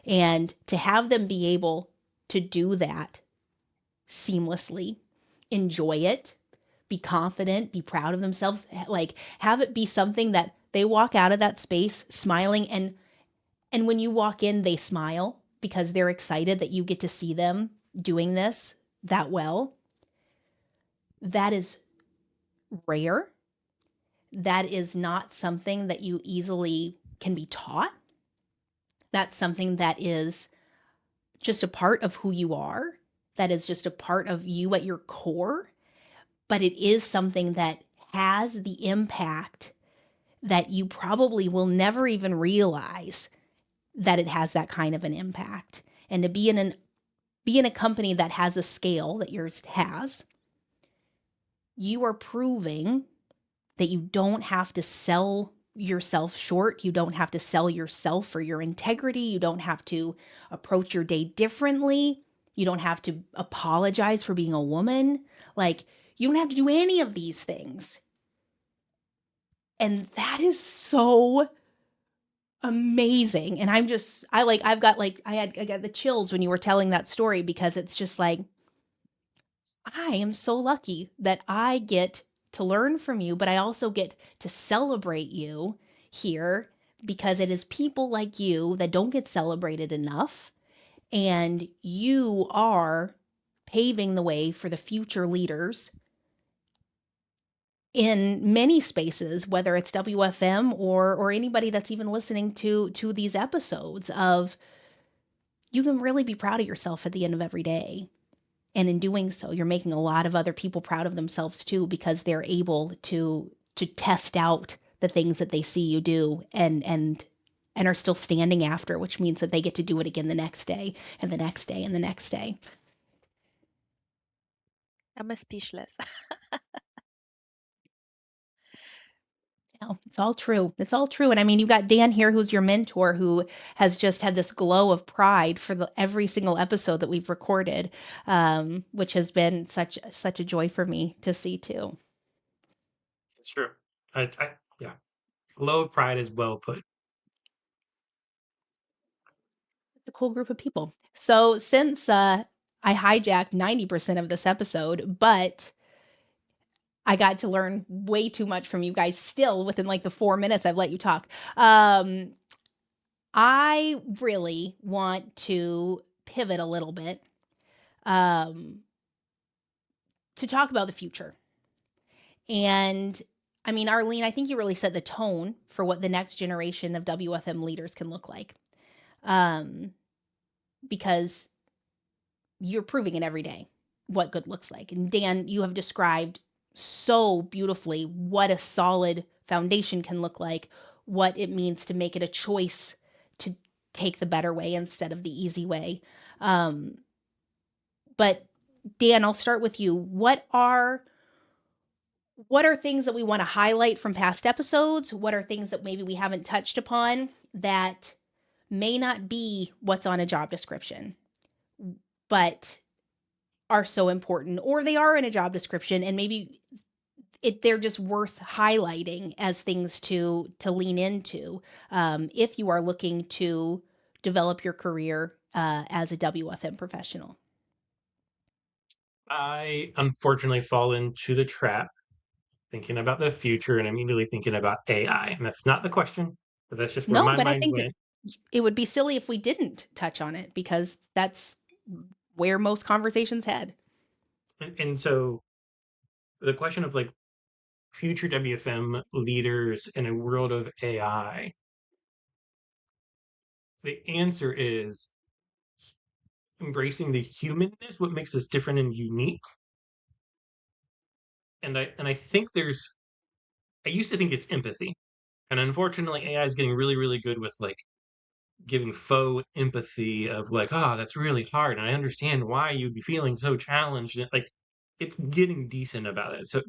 And to have them be able to do that seamlessly, enjoy it, be confident, be proud of themselves, like have it be something that they walk out of that space smiling, and when you walk in they smile because they're excited that you get to see them doing this that well. That is rare. That is not something that you easily can be taught. That's something that is just a part of who you are. That is just a part of you at your core. But it is something that has the impact that you probably will never even realize that it has that kind of an impact. And to be in a company that has a scale that yours has, you are proving that you don't have to sell yourself short. You don't have to sell yourself for your integrity. You don't have to approach your day differently. You don't have to apologize for being a woman. Like, you don't have to do any of these things. And that is so amazing. And I got the chills when you were telling that story because it's just like, I am so lucky that I get to learn from you, but I also get to celebrate you here because it is people like you that don't get celebrated enough. And you are paving the way for the future leaders in many spaces, whether it's WFM or anybody that's even listening to these episodes of you can really be proud of yourself at the end of every day. And in doing so, you're making a lot of other people proud of themselves too, because they're able to test out the things that they see you do and are still standing after, which means that they get to do it again the next day and the next day and the next day. I'm speechless. No, it's all true. It's all true. And I mean, you've got Dan here, who's your mentor, who has just had this glow of pride for every single episode that we've recorded, which has been such a joy for me to see too. It's true. Yeah. Low pride is well put. It's a cool group of people. So since I hijacked 90% of this episode, but I got to learn way too much from you guys still within like the 4 minutes I've let you talk. I really want to pivot a little bit um, to talk about the future. And I mean, Arlyne, I think you really set the tone for what the next generation of WFM leaders can look like. Because you're proving it every day what good looks like. And Dan, you have described so beautifully what a solid foundation can look like, what it means to make it a choice to take the better way instead of the easy way. But Dan, I'll start with you. What are things that we want to highlight from past episodes? What are things that maybe we haven't touched upon that may not be what's on a job description, but are so important, or they are in a job description and maybe they're just worth highlighting as things to lean into, if you are looking to develop your career as a WFM professional. I unfortunately fall into the trap thinking about the future and immediately thinking about AI. And that's not the question, but that's just where No, my but I mind think that went. it would be silly if we didn't touch on it because that's where most conversations head. And so the question of like future WFM leaders in a world of AI, the answer is embracing the humanness, what makes us different and unique. And I think I used to think it's empathy. And unfortunately, AI is getting really, really good with like giving faux empathy of like, oh, that's really hard. And I understand why you'd be feeling so challenged. And like it's getting decent about it. So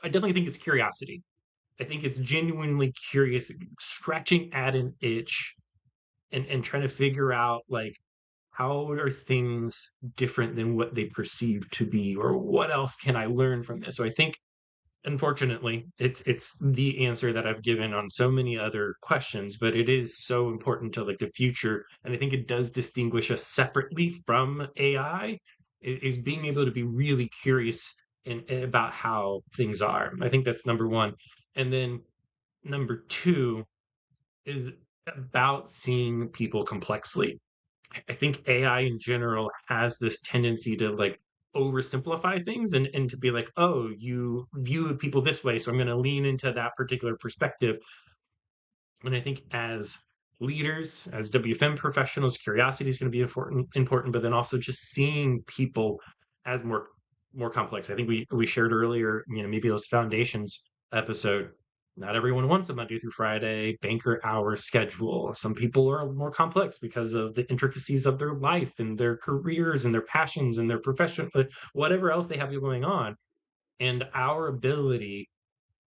I definitely think it's curiosity. I think it's genuinely curious, scratching at an itch and trying to figure out like how are things different than what they perceive to be, or what else can I learn from this? So I think unfortunately, it's the answer that I've given on so many other questions, but it is so important to like the future, and I think it does distinguish us separately from AI, is being able to be really curious about how things are. I think that's number one. And then number two is about seeing people complexly. I think AI in general has this tendency to like oversimplify things and to be like, oh, you view people this way, so I'm going to lean into that particular perspective. And I think as leaders, as WFM professionals, curiosity is going to be important, but then also just seeing people as more complex. I think we shared earlier, maybe those foundations episode. Not everyone wants a Monday through Friday banker hour schedule. Some people are more complex because of the intricacies of their life and their careers and their passions and their profession, whatever else they have going on. And our ability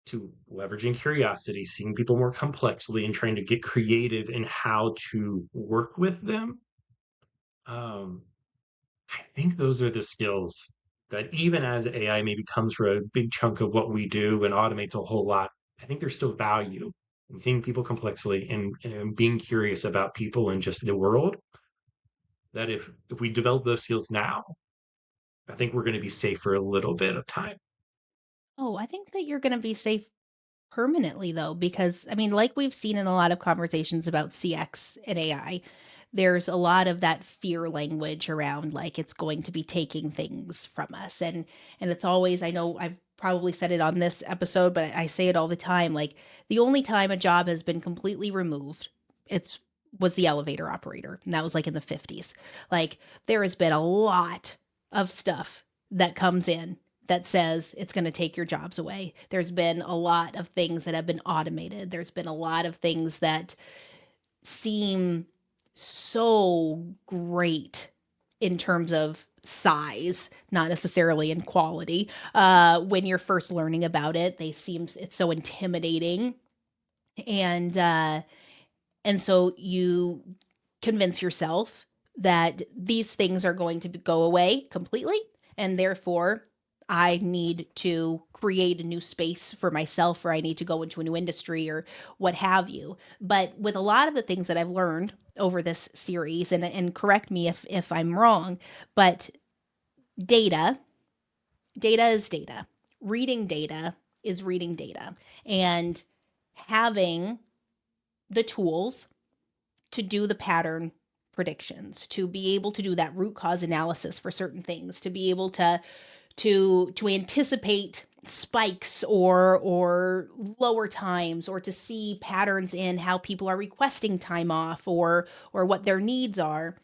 to leveraging curiosity, seeing people more complexly, and trying to get creative in how to work with them. Um, I think those are the skills that even as AI maybe comes for a big chunk of what we do and automates a whole lot, I think there's still value in seeing people complexly and being curious about people and just the world. That if we develop those skills now, I think we're going to be safe for a little bit of time. Oh, I think that you're going to be safe permanently though, because I mean, like we've seen in a lot of conversations about CX and AI, there's a lot of that fear language around like it's going to be taking things from us. And it's always, I know I've probably said it on this episode, but I say it all the time, like the only time a job has been completely removed, it's was the elevator operator. And that was like in the 50s. Like there has been a lot of stuff that comes in that says it's going to take your jobs away. There's been a lot of things that have been automated. There's been a lot of things that seem so great in terms of size, not necessarily in quality. When you're first learning about it, it's so intimidating, and uh, and so you convince yourself that these things are going to go away completely, and therefore I need to create a new space for myself, or I need to go into a new industry, or what have you. But with a lot of the things that I've learned over this series, and correct me if I'm wrong, but data, data is data. Reading data is reading data. And having the tools to do the pattern predictions, to be able to do that root cause analysis for certain things, to be able to anticipate spikes or lower times, or to see patterns in how people are requesting time off or what their needs are.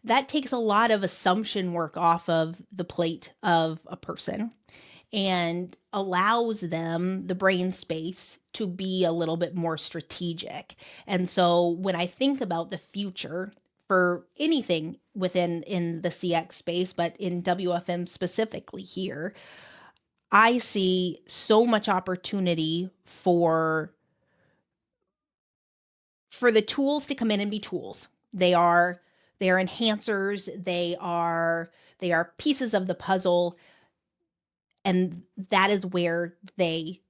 That takes a lot of assumption work off of the plate of a person and allows them the brain space to be a little bit more strategic. And so when I think about the future for anything within in the CX space, but in WFM specifically here, I see so much opportunity for the tools to come in and be tools. They are enhancers, they are pieces of the puzzle, and that is where they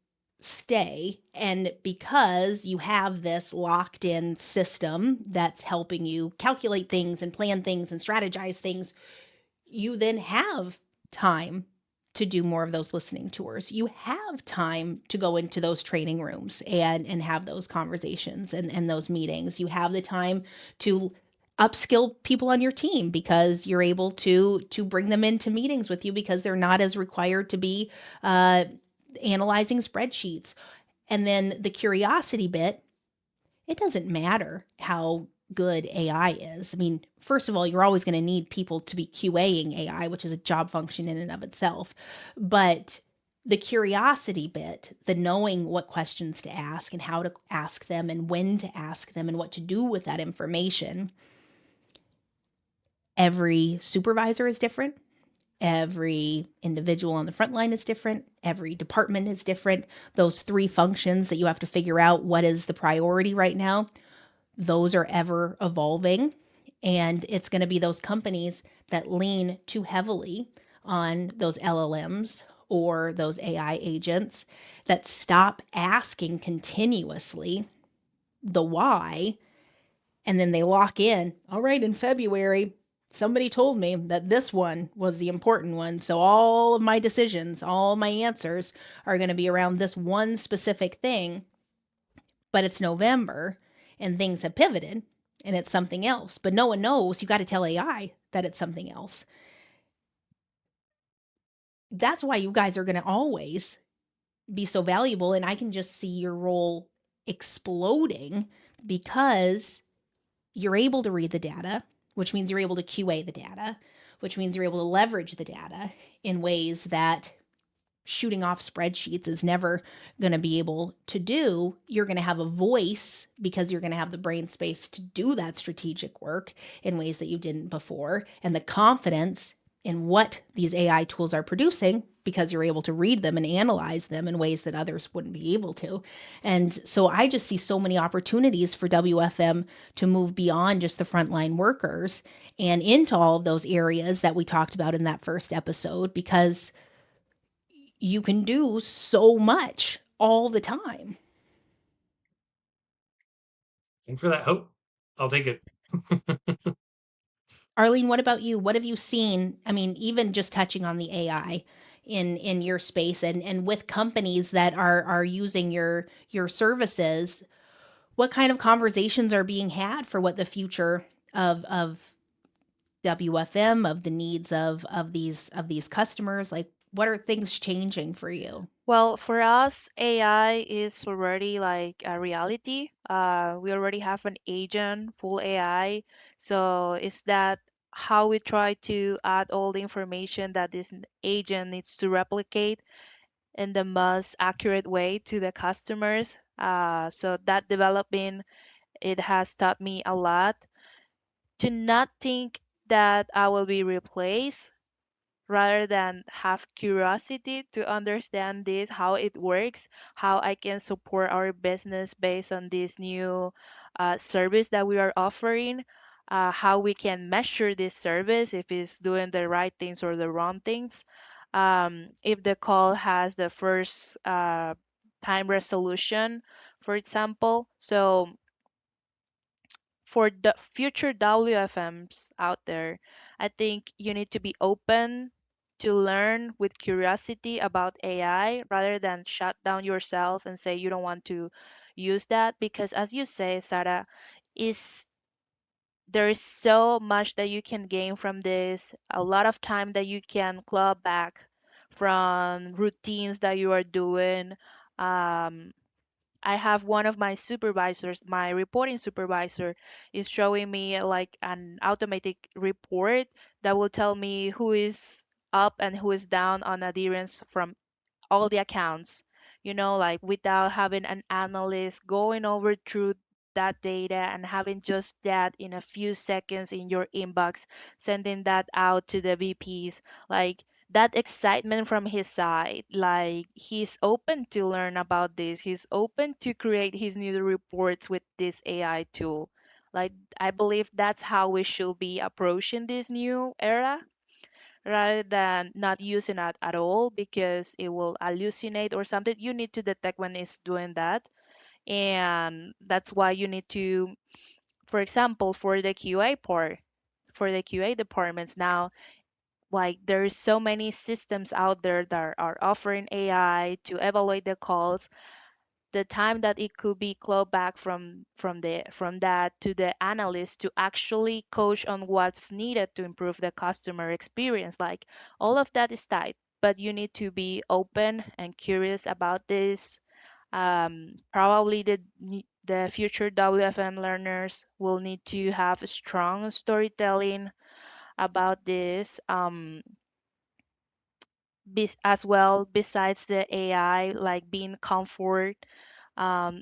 stay. And because you have this locked in system that's helping you calculate things and plan things and strategize things, you then have time to do more of those listening tours. You have time to go into those training rooms and have those conversations and those meetings. You have the time to upskill people on your team because you're able to bring them into meetings with you because they're not as required to be uh, analyzing spreadsheets. And then the curiosity bit, it doesn't matter how good AI is. I mean, first of all, you're always going to need people to be QAing AI, which is a job function in and of itself. But the curiosity bit, the knowing what questions to ask and how to ask them and when to ask them and what to do with that information, every supervisor is different. Every individual on the front line is different. Every department is different. Those three functions that you have to figure out what is the priority right now, those are ever evolving. And it's going to be those companies that lean too heavily on those LLMs or those AI agents that stop asking continuously the why, and then they lock in. All right, in February, somebody told me that this one was the important one. So all of my decisions, all my answers are going to be around this one specific thing, but it's November and things have pivoted and it's something else. But no one knows. You got to tell AI that it's something else. That's why you guys are going to always be so valuable. And I can just see your role exploding because you're able to read the data, which means you're able to QA the data, which means you're able to leverage the data in ways that shooting off spreadsheets is never going to be able to do. You're going to have a voice because you're going to have the brain space to do that strategic work in ways that you didn't before, and the confidence in what these AI tools are producing because you're able to read them and analyze them in ways that others wouldn't be able to. And so I just see so many opportunities for WFM to move beyond just the frontline workers and into all of those areas that we talked about in that first episode, because you can do so much all the time. And for that hope, I'll take it. Arlyne, what about you? What have you seen? I mean, even just touching on the AI in your space and with companies that are using your services, what kind of conversations are being had for what the future of WFM, of the needs of these customers, like what are things changing for you? Well, for us, AI is already like a reality. We already have an agent, full AI. So is that how we try to add all the information that this agent needs to replicate in the most accurate way to the customers? So that developing, it has taught me a lot to not think that I will be replaced, rather than have curiosity to understand this, how it works, how I can support our business based on this new service that we are offering, how we can measure this service if it's doing the right things or the wrong things. If the call has the first time resolution, for example. So for the future WFMs out there, I think you need to be open to learn with curiosity about AI rather than shut down yourself and say you don't want to use that, because as you say, Sarah, is there is so much that you can gain from this, a lot of time that you can claw back from routines that you are doing. Um, I have one of my supervisors, my reporting supervisor, is showing me like an automatic report that will tell me who is up and who is down on adherence from all the accounts, like without having an analyst going over through that data and having just that in a few seconds in your inbox, sending that out to the VPs. Like that excitement from his side, like he's open to learn about this, he's open to create his new reports with this AI tool. Like I believe that's how we should be approaching this new era, rather than not using it at all because it will hallucinate or something. You need to detect when it's doing that. And that's why you need to, for example, for the QA part, for the QA departments now, like there's so many systems out there that are offering AI to evaluate the calls. The time that it could be clawed back from that to the analyst to actually coach on what's needed to improve the customer experience, like all of that is tight, but you need to be open and curious about this. Probably the future WFM learners will need to have strong storytelling about this, as well, besides the AI, like being comfort,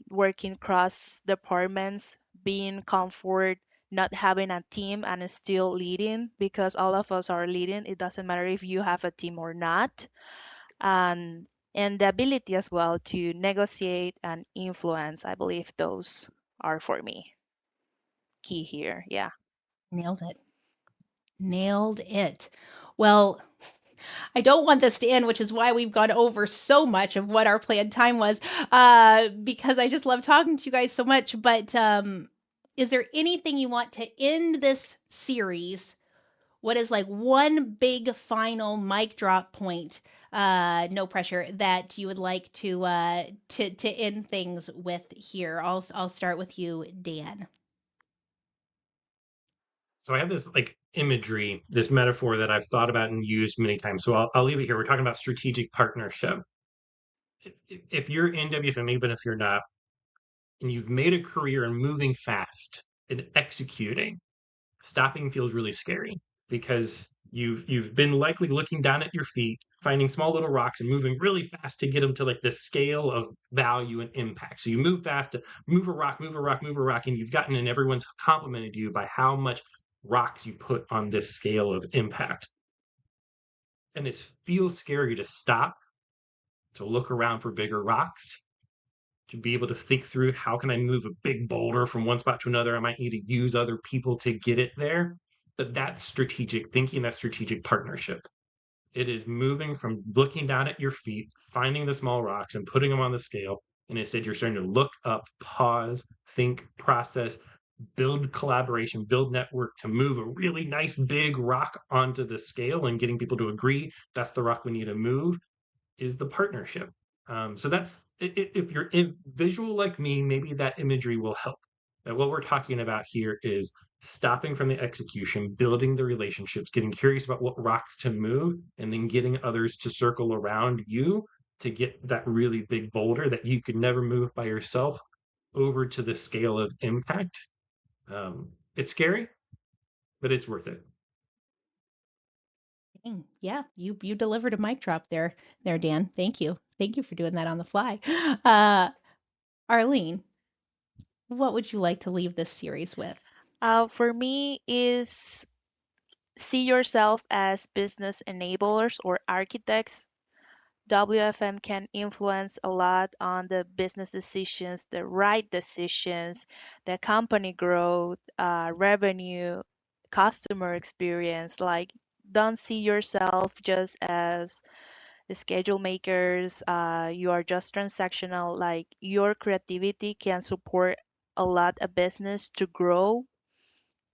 working cross departments, being comfort, not having a team and still leading, because all of us are leading. It doesn't matter if you have a team or not. And and the ability as well to negotiate and influence. I believe those are for me key here. Yeah. Nailed it. Nailed it. Well, I don't want this to end, which is why we've gone over so much of what our planned time was, because I just love talking to you guys so much. But is there anything you want to end this series? What is like one big final mic drop point? No pressure that you would like to end things with here. I'll start with you, Dan. So I have this like imagery, this metaphor that I've thought about and used many times. So I'll leave it here. We're talking about strategic partnership. If you're in WFM, even if you're not, and you've made a career in moving fast and executing, stopping feels really scary because you've been likely looking down at your feet, finding small little rocks and moving really fast to get them to like the scale of value and impact. So you move fast to move a rock, move a rock, move a rock, and you've gotten and everyone's complimented you by how much rocks you put on this scale of impact. And it feels scary to stop, to look around for bigger rocks, to be able to think through how can I move a big boulder from one spot to another. I might need to use other people to get it there. But that's strategic thinking, that's strategic partnership. It is moving from looking down at your feet, finding the small rocks and putting them on the scale. And instead, you're starting to look up, pause, think, process, build collaboration, build network to move a really nice big rock onto the scale and getting people to agree that's the rock we need to move is the partnership. So that's if you're visual like me, maybe that imagery will help. That what we're talking about here is stopping from the execution, building the relationships, getting curious about what rocks to move, and then getting others to circle around you to get that really big boulder that you could never move by yourself over to the scale of impact. It's scary, but it's worth it. Dang, yeah, you delivered a mic drop there, Dan. Thank you. Thank you for doing that on the fly. Uh, Arlyne, what would you like to leave this series with? For me is see yourself as business enablers or architects. WFM can influence a lot on the business decisions, the right decisions, the company growth, revenue, customer experience. Like, don't see yourself just as the schedule makers. You are just transactional. Like, your creativity can support a lot of business to grow,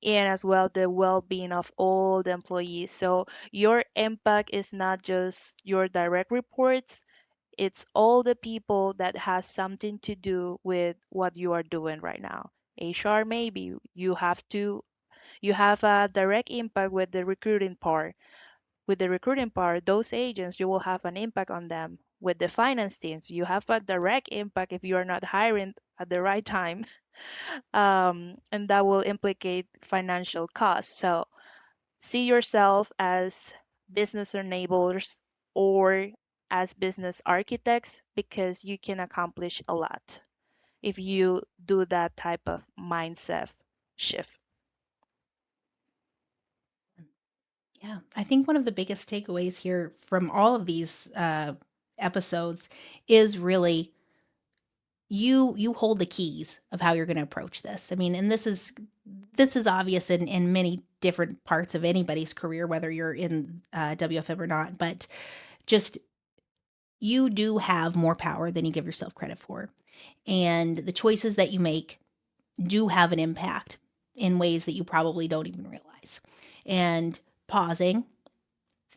and as well the well-being of all the employees. So your impact is not just your direct reports, it's all the people that has something to do with what you are doing right now. HR, maybe you have a direct impact with the recruiting part. With the recruiting part, those agents, you will have an impact on them. With the finance teams, you have a direct impact if you are not hiring at the right time, and that will implicate financial costs. So see yourself as business enablers or as business architects, because you can accomplish a lot if you do that type of mindset shift. Yeah, I think one of the biggest takeaways here from all of these episodes is really you hold the keys of how you're going to approach this. I mean, and this is this is obvious in many different parts of anybody's career, whether you're in WFM or not, but just you do have more power than you give yourself credit for. And the choices that you make do have an impact in ways that you probably don't even realize. And pausing,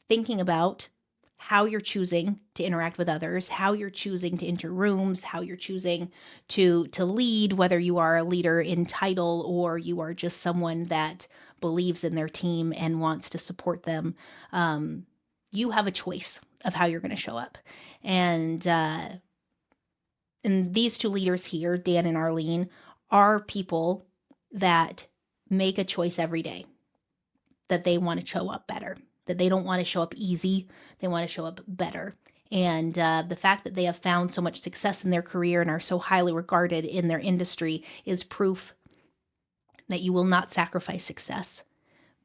thinking about how you're choosing to interact with others, how you're choosing to enter rooms, how you're choosing to lead, whether you are a leader in title or you are just someone that believes in their team and wants to support them. You have a choice of how you're going to show up. And these two leaders here, Dan and Arlyne, are people that make a choice every day that they want to show up better, that they don't want to show up easy, they want to show up better. And the fact that they have found so much success in their career and are so highly regarded in their industry is proof that you will not sacrifice success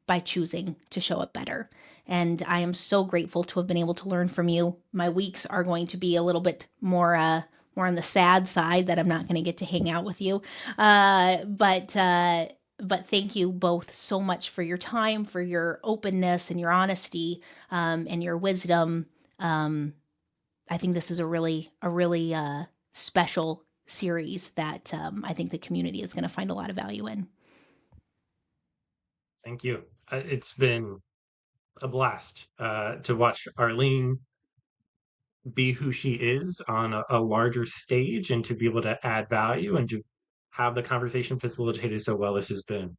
by choosing to show up better. And I am so grateful to have been able to learn from you. My weeks are going to be a little bit more on the sad side that I'm not going to get to hang out with you. But thank you both so much for your time, for your openness and your honesty, and your wisdom. I think this is a really special series that I think the community is going to find a lot of value in. Thank you. It's been a blast to watch Arlyne be who she is on a larger stage and to be able to add value and to have the conversation facilitated so well. This has been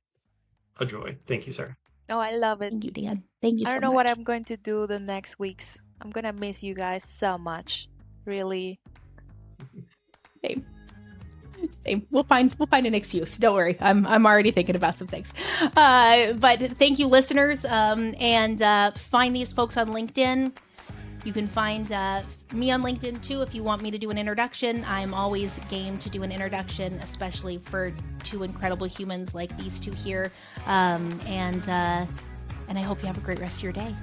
a joy. Thank you, sir. Oh, I love it. Thank you, Dan. Thank you I so don't know what much. I'm going to do the next weeks. I'm gonna miss you guys so much. Really. Same. We'll find an excuse. Don't worry. I'm already thinking about some things. But thank you, listeners. And find these folks on LinkedIn. You can find me on LinkedIn too if you want me to do an introduction. I'm always game to do an introduction, especially for two incredible humans like these two here. And I hope you have a great rest of your day.